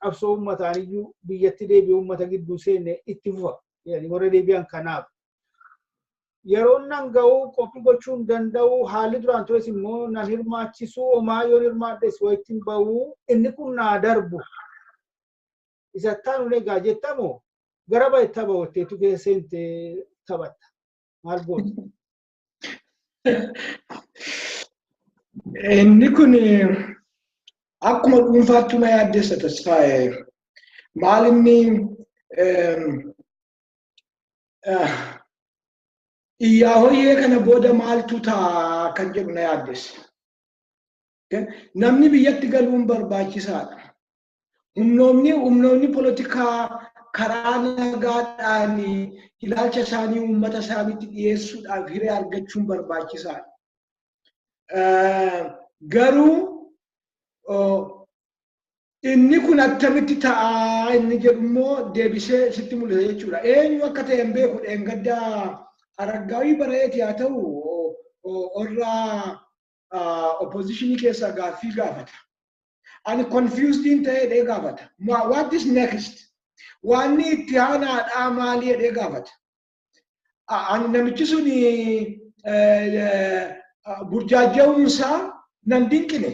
qabsoo uummataaniyyuu biyyatti deebi'ee uummata gidduu seenne itti fufa. Warra deebi'an kanaaf. Yeroon nan ga'uu qophii gochuu hin danda'u haalli duraan tures immoo nan hirmaachisuu homaa yoo hirmaadhes wayittiin ba'uu inni kun naa darbu. Isattaan ulee gaajettamoo gara baay'ee ba'otteetu keessa seentee taphatta. Maal goota? Inni kun akkuma dhuunfaatti na yaaddeessa tasfaa'e maal inni iyyaa hoyyee kana booda maaltu ta'a kan jedhu na yaaddeessa. Namni biyyatti galuun barbaachisaadha. Humnoonni polotikaa karaa nagaadhaan ilaalcha isaanii uummata isaaniitti dhiyeessuudhaaf hiree argachuun barbaachisaadha. Garuu inni kun attamitti ta'a inni jedhu immoo deebisee sitti mul'isa jechuudha. Eenyu akka ta'e hin beeku dheengaddaa Araggaawii Bareetii haa ta'u warra oppositionii keessaa gaaffii gaafata. Ani confused ta'ee gaafata. What is next? Wanni itti aanaadhaa maali jedhee gaafata. Ani namichi suni burjaaja'uunsaa nan dinqine.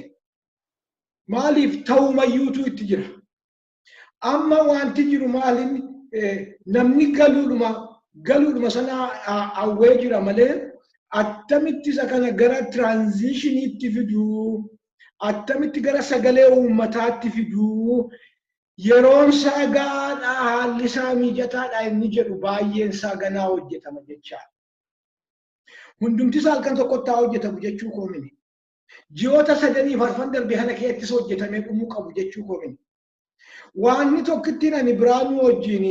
Maaliif ta'uu mayyuutu itti jira. Amma wanti jiru maaliin namni galuudhuma sana awwee jira malee attamitti isa kana gara transiitioniitti fiduu, attamitti gara sagalee uummataatti fiduu, yeroon isaa gaadhaa haalli isaa mijataadha inni jedhu baay'een isaa ganaa hojjetama jechaadha. Hundumti isaa halkan tokkotti haa hojjetamu jechuu koo miti. Ji'oota sadanii farfan darbe kana keessattis hojjetamee dhumuu qabu jechuu koo miti. Waanni tokkittiin ani Biraanuu wajjin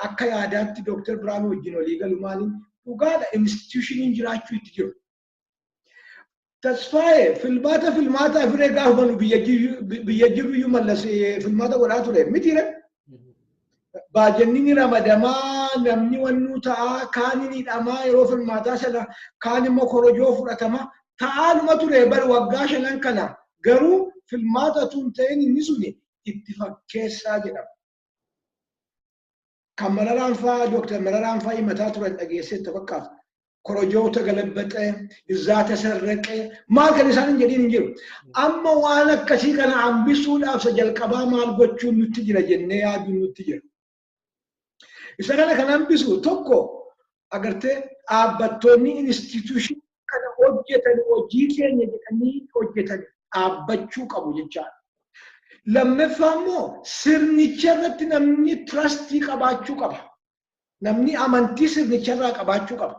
akka yaadaatti Dr. Biraanuu wajjin walii galumaanii dhugaadha institutioniin jiraachuu itti jiru. Tasfaa'ee filmaata afiree gaafa banu biyya jiruyyuu mallasee filmaata godhaa ture mitiire. Baajanni ni ramadamaa namni wannuu ta'aa kaan ni hidhamaa yeroo filmaataa sana kaan immoo korojoo fudhatama ta'aanuma ture bar waggaa shanan kana garuu filmaata tun ta'een inni suni itti fakkeessaa jedhama. Kan Mararaan fa'aa Dr. Mararaan fa'aa himataa turan dhageessee itti fakkaata. korojoo galabbate izzaata sarraqe maal kan isaan jedhin jiru amma waan akkasii kana hambisuudhaaf sa jalqabaa maal gochuun nutti jira jennee yaaduu nutti jira isa kana kan hambisu tokko agartee dhaabbattoonni institution kana hojjetan hojii keenya jedhanii hojjetan dhaabbachuu qabu jechaadha. Lammaffaa immoo sirnicha irratti namni trustii qabaachuu qaba. Namni amantii sirnicha irraa qabaachuu qaba.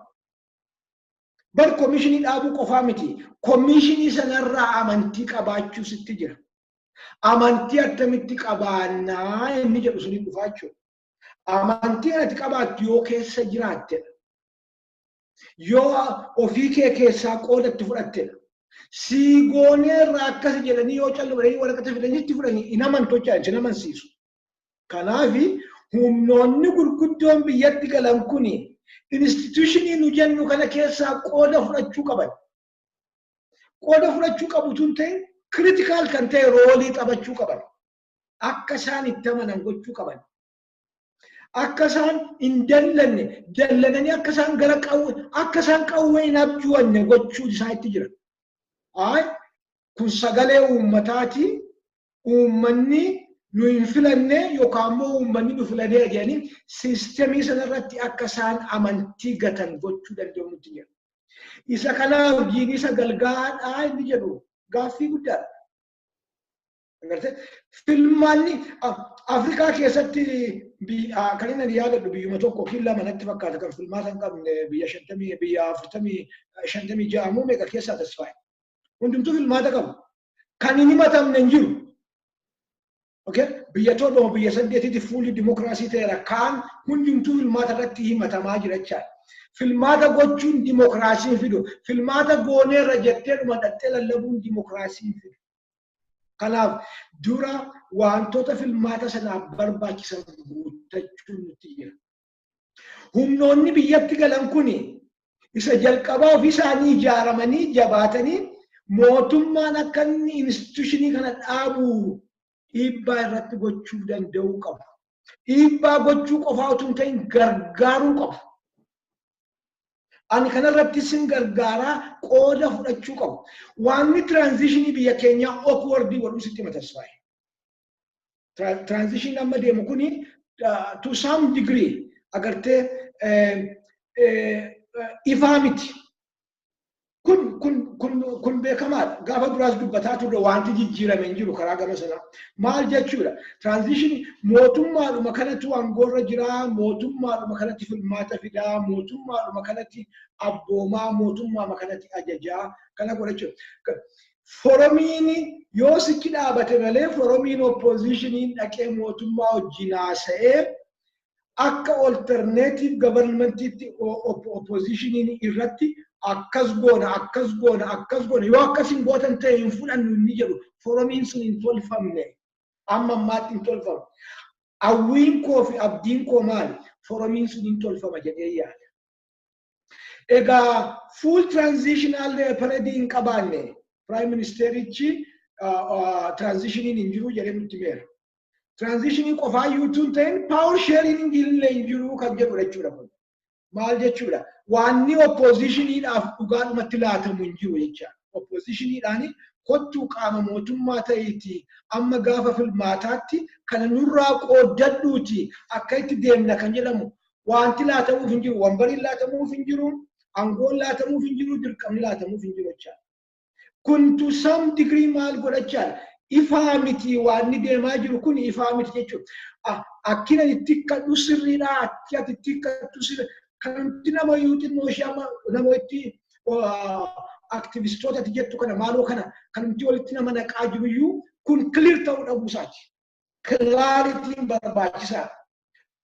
Bar komishinii dhaabuu qofaa miti. Komishinii sanarraa amantii qabaachuu sitti jira. Amantii attamitti qabaannaa inni jedhu suni dhufaa jechuudha. Amantii ati qabaattu yoo keessa jiraattedha. Yoo ofii kee keessaa qoodatti fudhattedha. Siigoonee irraa akkas jedhanii yoo calluudhanii waraqata fidanitti fudhanii hin amantochaa hin amansiisu. Kanaaf humnoonni gurguddoon biyyatti galan kuni institutionii nu jennu kana keessaa qooda fudhachuu qaban. Qooda fudhachuu qabu tun ta'e critical kan ta'e roolii taphachuu qaban. Akka isaan itti amanan gochuu qaban. Akka isaan hin dallananii akka isaan gara qawwee hin abjuwanne gochuu isaa itti jira. Kun sagalee uummataati. Uummanni nu hin filanne yookaan immoo uummanni nu filannee jedhanii siistemii sanarratti akka isaan amantii gatan gochuu danda'u nutti jira. Isa kanaaf jiinisa galgaadhaa inni jedhu gaaffii guddaadha. Filmaanni Afrikaa keessatti kan inni yaadadhu biyyuma tokko killa manatti fakkaata kan filmaata hin qabne biyya 56 meeqa keessaa tasfaaye. Hundumtuu filmaata qabu. Kan hin himatamne hin jiru. Biyya tokko biyya 8 fuulli dimokiraasii ta'eera. Kaan hundumtuu filmaata irratti himatamaa jira jechaadha. Filmaata gochuun dimokiraasii fidu. Filmaata gooneerra jettee dhuma dhattee lallabuun dimokiraasii fidu. Kanaaf dura wantoota filmaata sanaaf barbaachisan guuttachuun nutti jira. Humnoonni biyyatti galan kuni isa jalqabaa ofii isaanii ijaaramanii jabaatanii mootummaan akka inni institutionii kana dhaabu dhiibbaa irratti gochuu danda'uu qabu. Dhiibbaa gochuu qofaa utuu hin ta'in gargaaruu qabu. Ani kanarratti sin gargaaraa qooda fudhachuu qabu. Waanni transitionii biyya keenyaa awkwardii godhuu sitti matasfaaye. Transition amma deemu kuni to some degree agartee ifaa miti. Kun beekamaadha. Gaafa duraas dubbataa turre wanti jijjiirame hin jiru karaa gama sanaa. Maal jechuudha? Transition mootummaadhuma kanatti aangoorra jira, mootummaadhuma kanatti filmaata fidaa, mootummaadhuma kanatti abboomaa, mootummaadhuma kanatti ajajaa kana godhachuudha. Foromiin yoo sichi dhaabate malee foromiin oppositioniin dhaqee mootummaa wajjin haasa'ee akka alternative governmentiitti oppositioniin irratti akkas goona yoo akkasin gootan ta'e hin fudhannu inni jedhu foromiin sun hin tolfamne amma ammaatti hin tolfamu. Hawwiin koo fi abdiin koo maali? Foromiin sun hin tolfama jedhee yaada. Egaa full transitional period hin qabaanne prime ministerichi transitioning hin jiru jedhee nutti meera. Transitioning qofaa yuutuun ta'in power sharing illee hin jiru kan jedhu jechuudha. Maal jechuudha? Waanni oppositioniidhaaf dhugaadhumatti laatamu hin jiru jecha. Oppositioniidhaani kottuu qaama mootummaa ta'eeti amma gaafa filmaataatti kana nurraa qooddadhuuti akka itti deemna kan jedhamu wanti laatamuuf hin jiru. Wambariin laatamuuf hin jiru, aangoon laatamuuf hin jiru, dirqamni laatamuuf hin jiru jecha. Kun to some degree maal godhachaa ifaa miti waanni deemaa jiru kun ifaa miti jechuudha. Akkina itti kadhu sirriidha, akka ati itti kadhu sirriidha. Kanti nama yuuxinnoo shama nama itti aktivistoota jettu kana maaloo kana kanti walitti nama naqaa jiruyyuu kun clear ta'uu dhabuu isaati. Clarity barbaachisaa.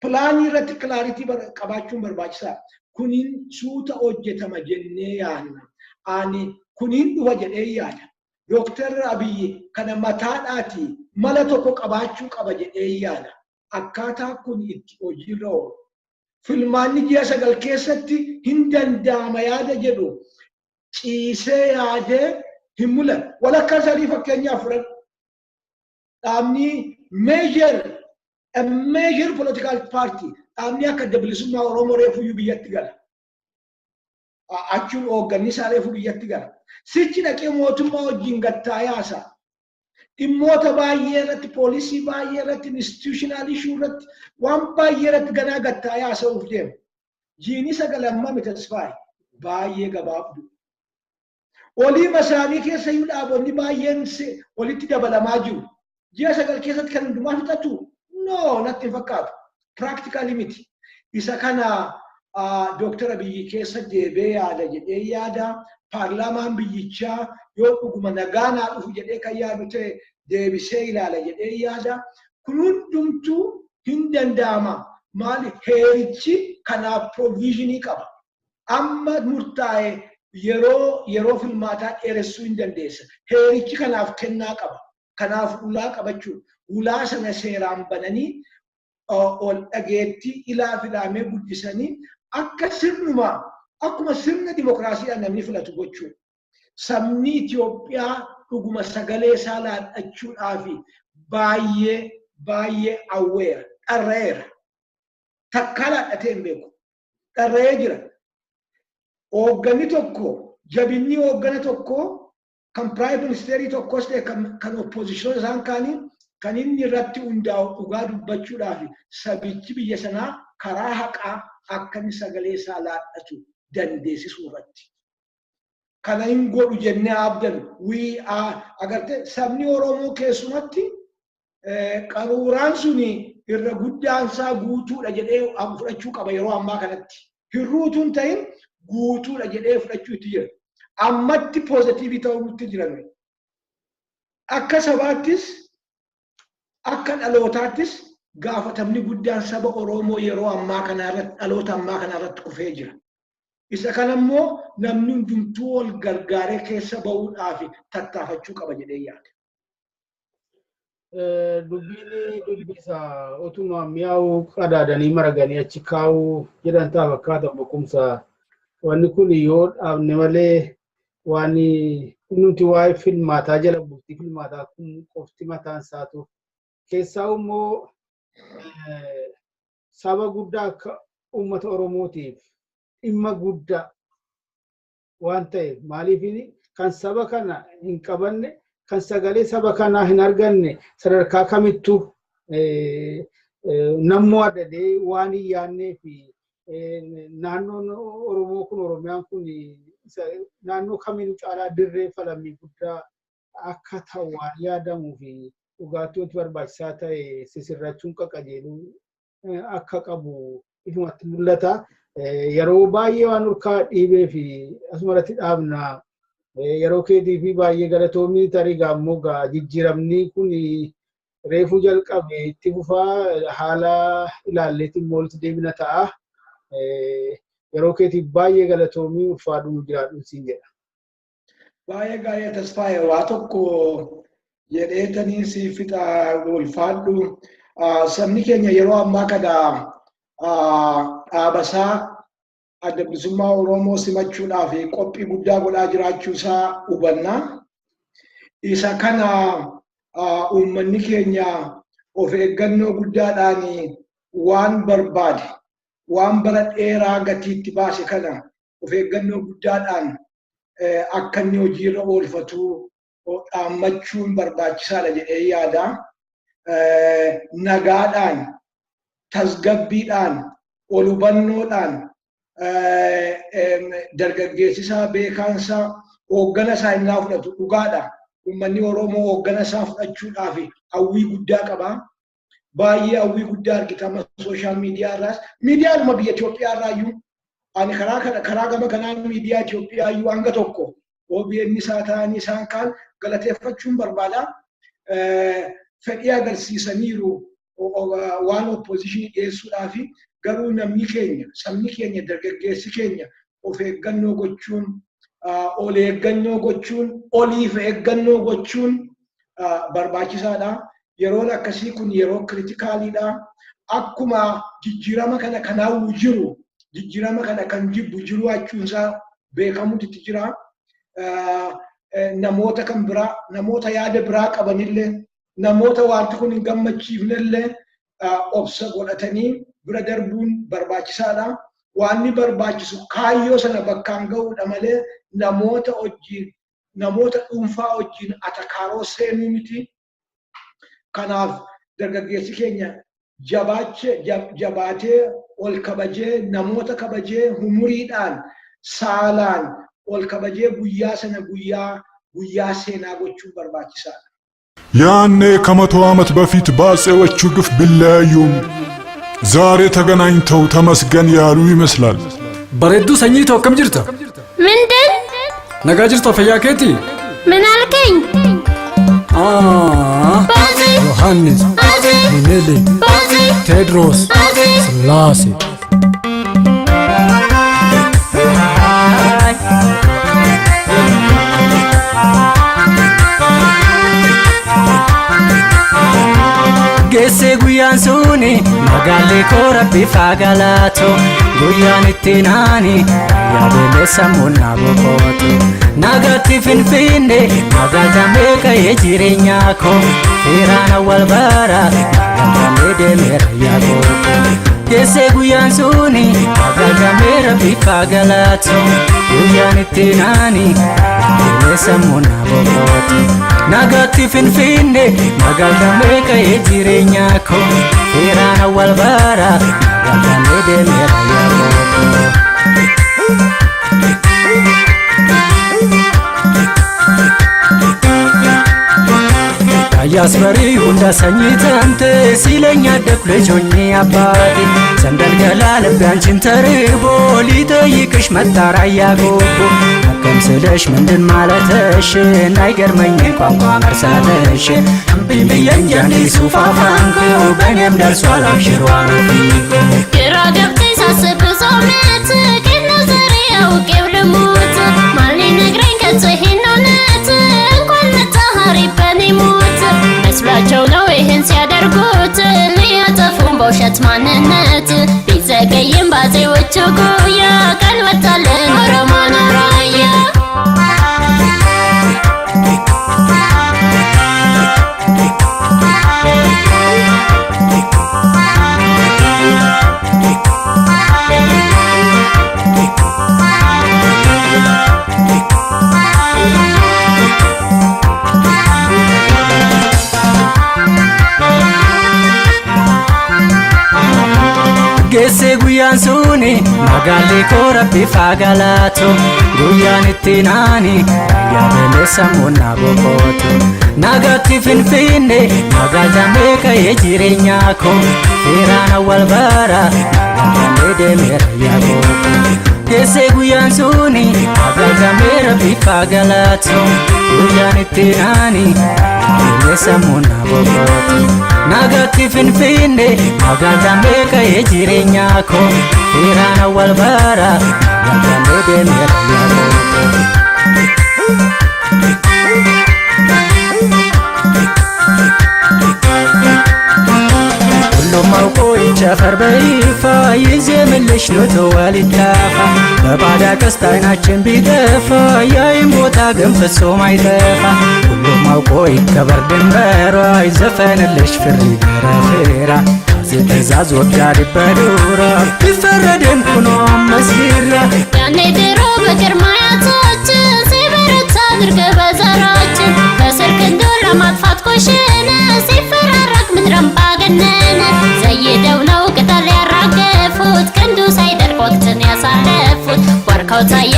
Pilaanii irratti clarity qabaachuun barbaachisaa. Kuniin suuta hojjetama jennee yaadna. Ani kuniin dhufa jedhee yaada. Dooktar Abiyyi kana mataadhaati mala tokko qabaachuu qaba jedhee yaada. Akkaataa kun itti hojiirra oolu. Filmaanni ji'a 9 keessatti hin danda'ama yaada jedhu ciisee yaadee hin mul'atu. Walakkaa sadii fakkeenyaaf fudhadhu. Dhaabni major political party dhaabni akka adda bilisummaa Oromoo reefuyyuu biyyatti gala. achuun hoogganni saalee biyyatti gara. Sichi dhaqee mootummaa wajjin gattaayaasa. Dhimmoota baay'ee irratti poolisii baay'ee irratti institutional issue irratti waan baay'ee irratti ganaa gattaayaasa uf deema. Jiini sagalammaa mitasfaayi baay'ee gabaabdu. Olii masaanii keessa iyyuu dhaabonni baay'een walitti dabalamaa jiru. Ji'a sagal keessatti kan hundumaa fixatu? No, natti hin fakkaatu. Practically miti. Isa kana Dr. Abiyyi keessa deebee yaada jedhee yaada. Paarlaamaan biyyichaa yoo dhuguma nagaanaa dhufu jedhee kan yaadu ta'e deebisee ilaala jedhee yaada. Kun hundumtuu hin danda'ama. Maali heerichi kanaaf provisionii qaba. Amma murtaa'e yeroo filmaataa dheeressuu hin dandeessa. Heerichi kanaaf kennaa qaba. Kanaaf ulaa qabachuudha. Ulaa sana seeraan bananii ol dhageettii ilaa filaamee guddisanii akka sirnumaa akkuma sirna dimokiraasiidhaan namni filatu gochuudha. Sabni Itoophiyaa dhuguma sagalee isaa laadhachuudhaaf baay'ee awweera. Dharra'eera. Takkaa laadhatee hin beeku. Dharra'ee jira. Hoogganni tokko, jabinni hooggana tokko kan Prime Ministerii tokkos ta'e kan opposition isaan kaanii kan inni irratti hundaa'u dhugaa dubbachuudhaaf sabichi biyya sanaa karaa haqaa akka inni sagalee isaa laadhatu dandeessisuu irratti. Kana hin godhu jennee abdan agartee sabni Oromoo keessumatti qaruuraan suni irra guddaan isaa guutuudha jedhee fudhachuu qaba yeroo ammaa kanatti. Hirruutuun ta'in guutuudha jedhee fudhachuu itti jira. Ammatti poozitiivii ta'uu nutti jiran. Akka sabaattis akka dhalootaattis gaafatamni guddaan saba Oromoo yeroo ammaa kanarratti dhaloota ammaa kanarratti kufee jira. Isa kanammoo namni hundumtuu wal gargaaree keessa ba'uudhaaf tattaafachuu qaba jedhee yaada. Dubbisa utuma mi'aawu qadaadanii maraganii achi kaa'uu jedhan ta'a fakkaata Kumsaa. Wanni kun yoo dhaabne malee waan nuti waa'ee filmaataa jala bultii filmaataa kun qofti mataan isaatu keessaa immoo saba guddaa akka uummata Oromootiif dhimma guddaa waan ta'eef maaliif kan saba kana hin qabanne kan sagalee saba kanaa hin arganne sadarkaa kamittuu nammoo adadee waan hin yaannee fi naannoon Oromoo kun Oromiyaan kun naannoo kamiin caalaa dirree falamii guddaa akka ta'u waan yaadamuu fi dhugaatiiwwan barbaachisaa ta'e sisirrachuun qaqqajeeluu akka qabu ifumatti mul'ata. Yeroo baay'ee waan urkaa dhiibee fi asumarratti dhaabna yeroo keetii fi baay'ee galatoomii tarii gaammoo jijjiiramni kun reefuu jalqabe itti fufaa haala ilaalleetiin moolitti deebina ta'a. Yeroo keetiif baay'ee galatoomii ulfaadhuun jiraadhuun siin jedha. Baay'ee gaa'ee tasfaa'e waa tokko jedheetanii si fixa ulfaadhu. Sabni keenya yeroo ammaa kana dhaabasaa adda bilisummaa Oromoo simachuudhaaf qophii guddaa godhaa jiraachuusaa hubanna. Isa kana uummanni keenya of eeggannoo guddaadhaan waan barbaade waan bara dheeraa gatiitti baase kana of eeggannoo guddaadhaan akka inni hojiirra oolfatu dhaammachuun barbaachisaadha jedhee yaada. Nagaadhaan, tasgabbiidhaan, ol hubannoodhaan dargaggeessisaa beekaansaa hooggana isaa innaa fudhatu dhugaadha. Uummanni Oromoo hooggana isaa fudhachuudhaaf hawwii guddaa qaba. Baay'ee hawwii guddaa argitama sooshaal miidiyaa irraas. Miidiyaadhuma biyya Itoophiyaa irraayyuu ani karaa gama kanaan miidiyaa Itoophiyaa iyyuu hanga tokko OBN isaa ta'anii isaan kaan galateeffachuun barbaada. Fedhii agarsiisaniiru waan opposition dhiyeessuudhaaf garuu namni keenya sabni keenya dargaggeessi keenya of eeggannoo gochuun ol eeggannoo gochuun oliif eeggannoo gochuun barbaachisaadha. Yeroon akkasii kun yeroo kritikaaliidha. Akkuma jijjiirama kana kanaa'uu jiru jijjiirama kana kan jibbu jiru achuunsaa beekamutti jira. Namoota kan biraa namoota yaada biraa qabanillee namoota wanti kun hin gammachiifnellee obsa godhatanii bira darbuun barbaachisaadha. waanni barbaachisu kaayyoo sana bakkaan ga'uudha malee namoota dhuunfaa wajjin atakaaroo seenuu miti. Kanaaf dargaggeessi keenya jabaatee ol kabajee namoota kabajee umuriidhaan saalaan ol kabajee guyyaa sana guyyaa seenaa gochuun barbaachisaadha. ያኔ ከመቶ ዓመት በፊት በአፄዎቹ ግፍ ቢለያዩም ዛሬ ተገናኝተው ተመስገን ያሉ ይመስላል። በረዱ ሰኝቶ ከም ጅርታ ምንድን ነጋ ጅርታ ፈያኬቲ ምን አልከኝ? ዮሐንስ ሚኒሊክ ቴድሮስ ስላሴ Geesse guyyaan suni magaalee koora bifa galaato guyyaan itti naani yaadame sammuun na boqotu nagatti finfinne magaalee ka'ee jireenyaa koo firaan awwal bara magaalee deemeera yaagootu geesse guyyaan suni magaalee bifa galaato guyyaan itti naani yaadame sammuun na boqotu nagatti finfinne magaalee ka'ee jireenyaa koo firaan awwal bara magaalee deemeera yaagootu. Ayasbari hunda sanyitante silenya deplechonni abati sandal galal bianchin tarbo litayikish mataraya gobo akam selesh mindin malatesh naygermኝ ቋንቋ መርሳተሽ ቢቢየን ጃኒ ሱፋፋንኩ በኔም ደርሷል አብሽሯል ግራ ገብተኝ ሳስብ ጾመት ከነ ዘሬው ቀብልሙት ማን ሊነግረኝ ከጽሄን እውነት እንኳን መታሃሪ በኔ ሞት መስሏቸው ነው ይህን ሲያደርጉት ሊያጠፉን በውሸት ማንነት ቢዘገይም ባዜዎቹ ጉያ ቀን ወጣልን ኦሮሞን ራያ Geesse guyyaan suni magaalee koora bifa galaato guyyaan itti naani yaadame sammuun na boqotu nagatti finfinne magaalee ka'ee jireenyaa koo firaan awwal bara magaalee deemeera yaagootu geesse guyyaan suni magaalee bifa galaato guyyaan itti naani yaadame sammuun na boqotu nagatti finfinne magaalee ka'ee jireenyaa koo firaan awwal bara magaalee deemeera yaagootu. ሁሉም አውቆ ይጨፈር በይፋ ይዜምልሽ ነው ተዋል ይታፋ በባዳ ቀስት አይናችን ቢጠፋ ያይም ቦታ ግን ፍጹም አይጠፋ ሁሉም አውቆ ይከበር ድንበሯ ይዘፈንልሽ ፍሪ ገረፌራ ትእዛዝ ወጋድ በዱራ ቢፈረድም ኩኖ መስጊራ ያኔ ድሮ በግርማያቶችን ሲበረታ አድርገ በዘራችን በስር ክንዱ ለማጥፋት ኮሽነ ሲፈራረቅ ምድረም ባገነነ ዘይደው ነው ቅጠል ያራገፉት ክንዱ ሳይደርቅ ወቅትን ያሳለፉት ወርካው ታየ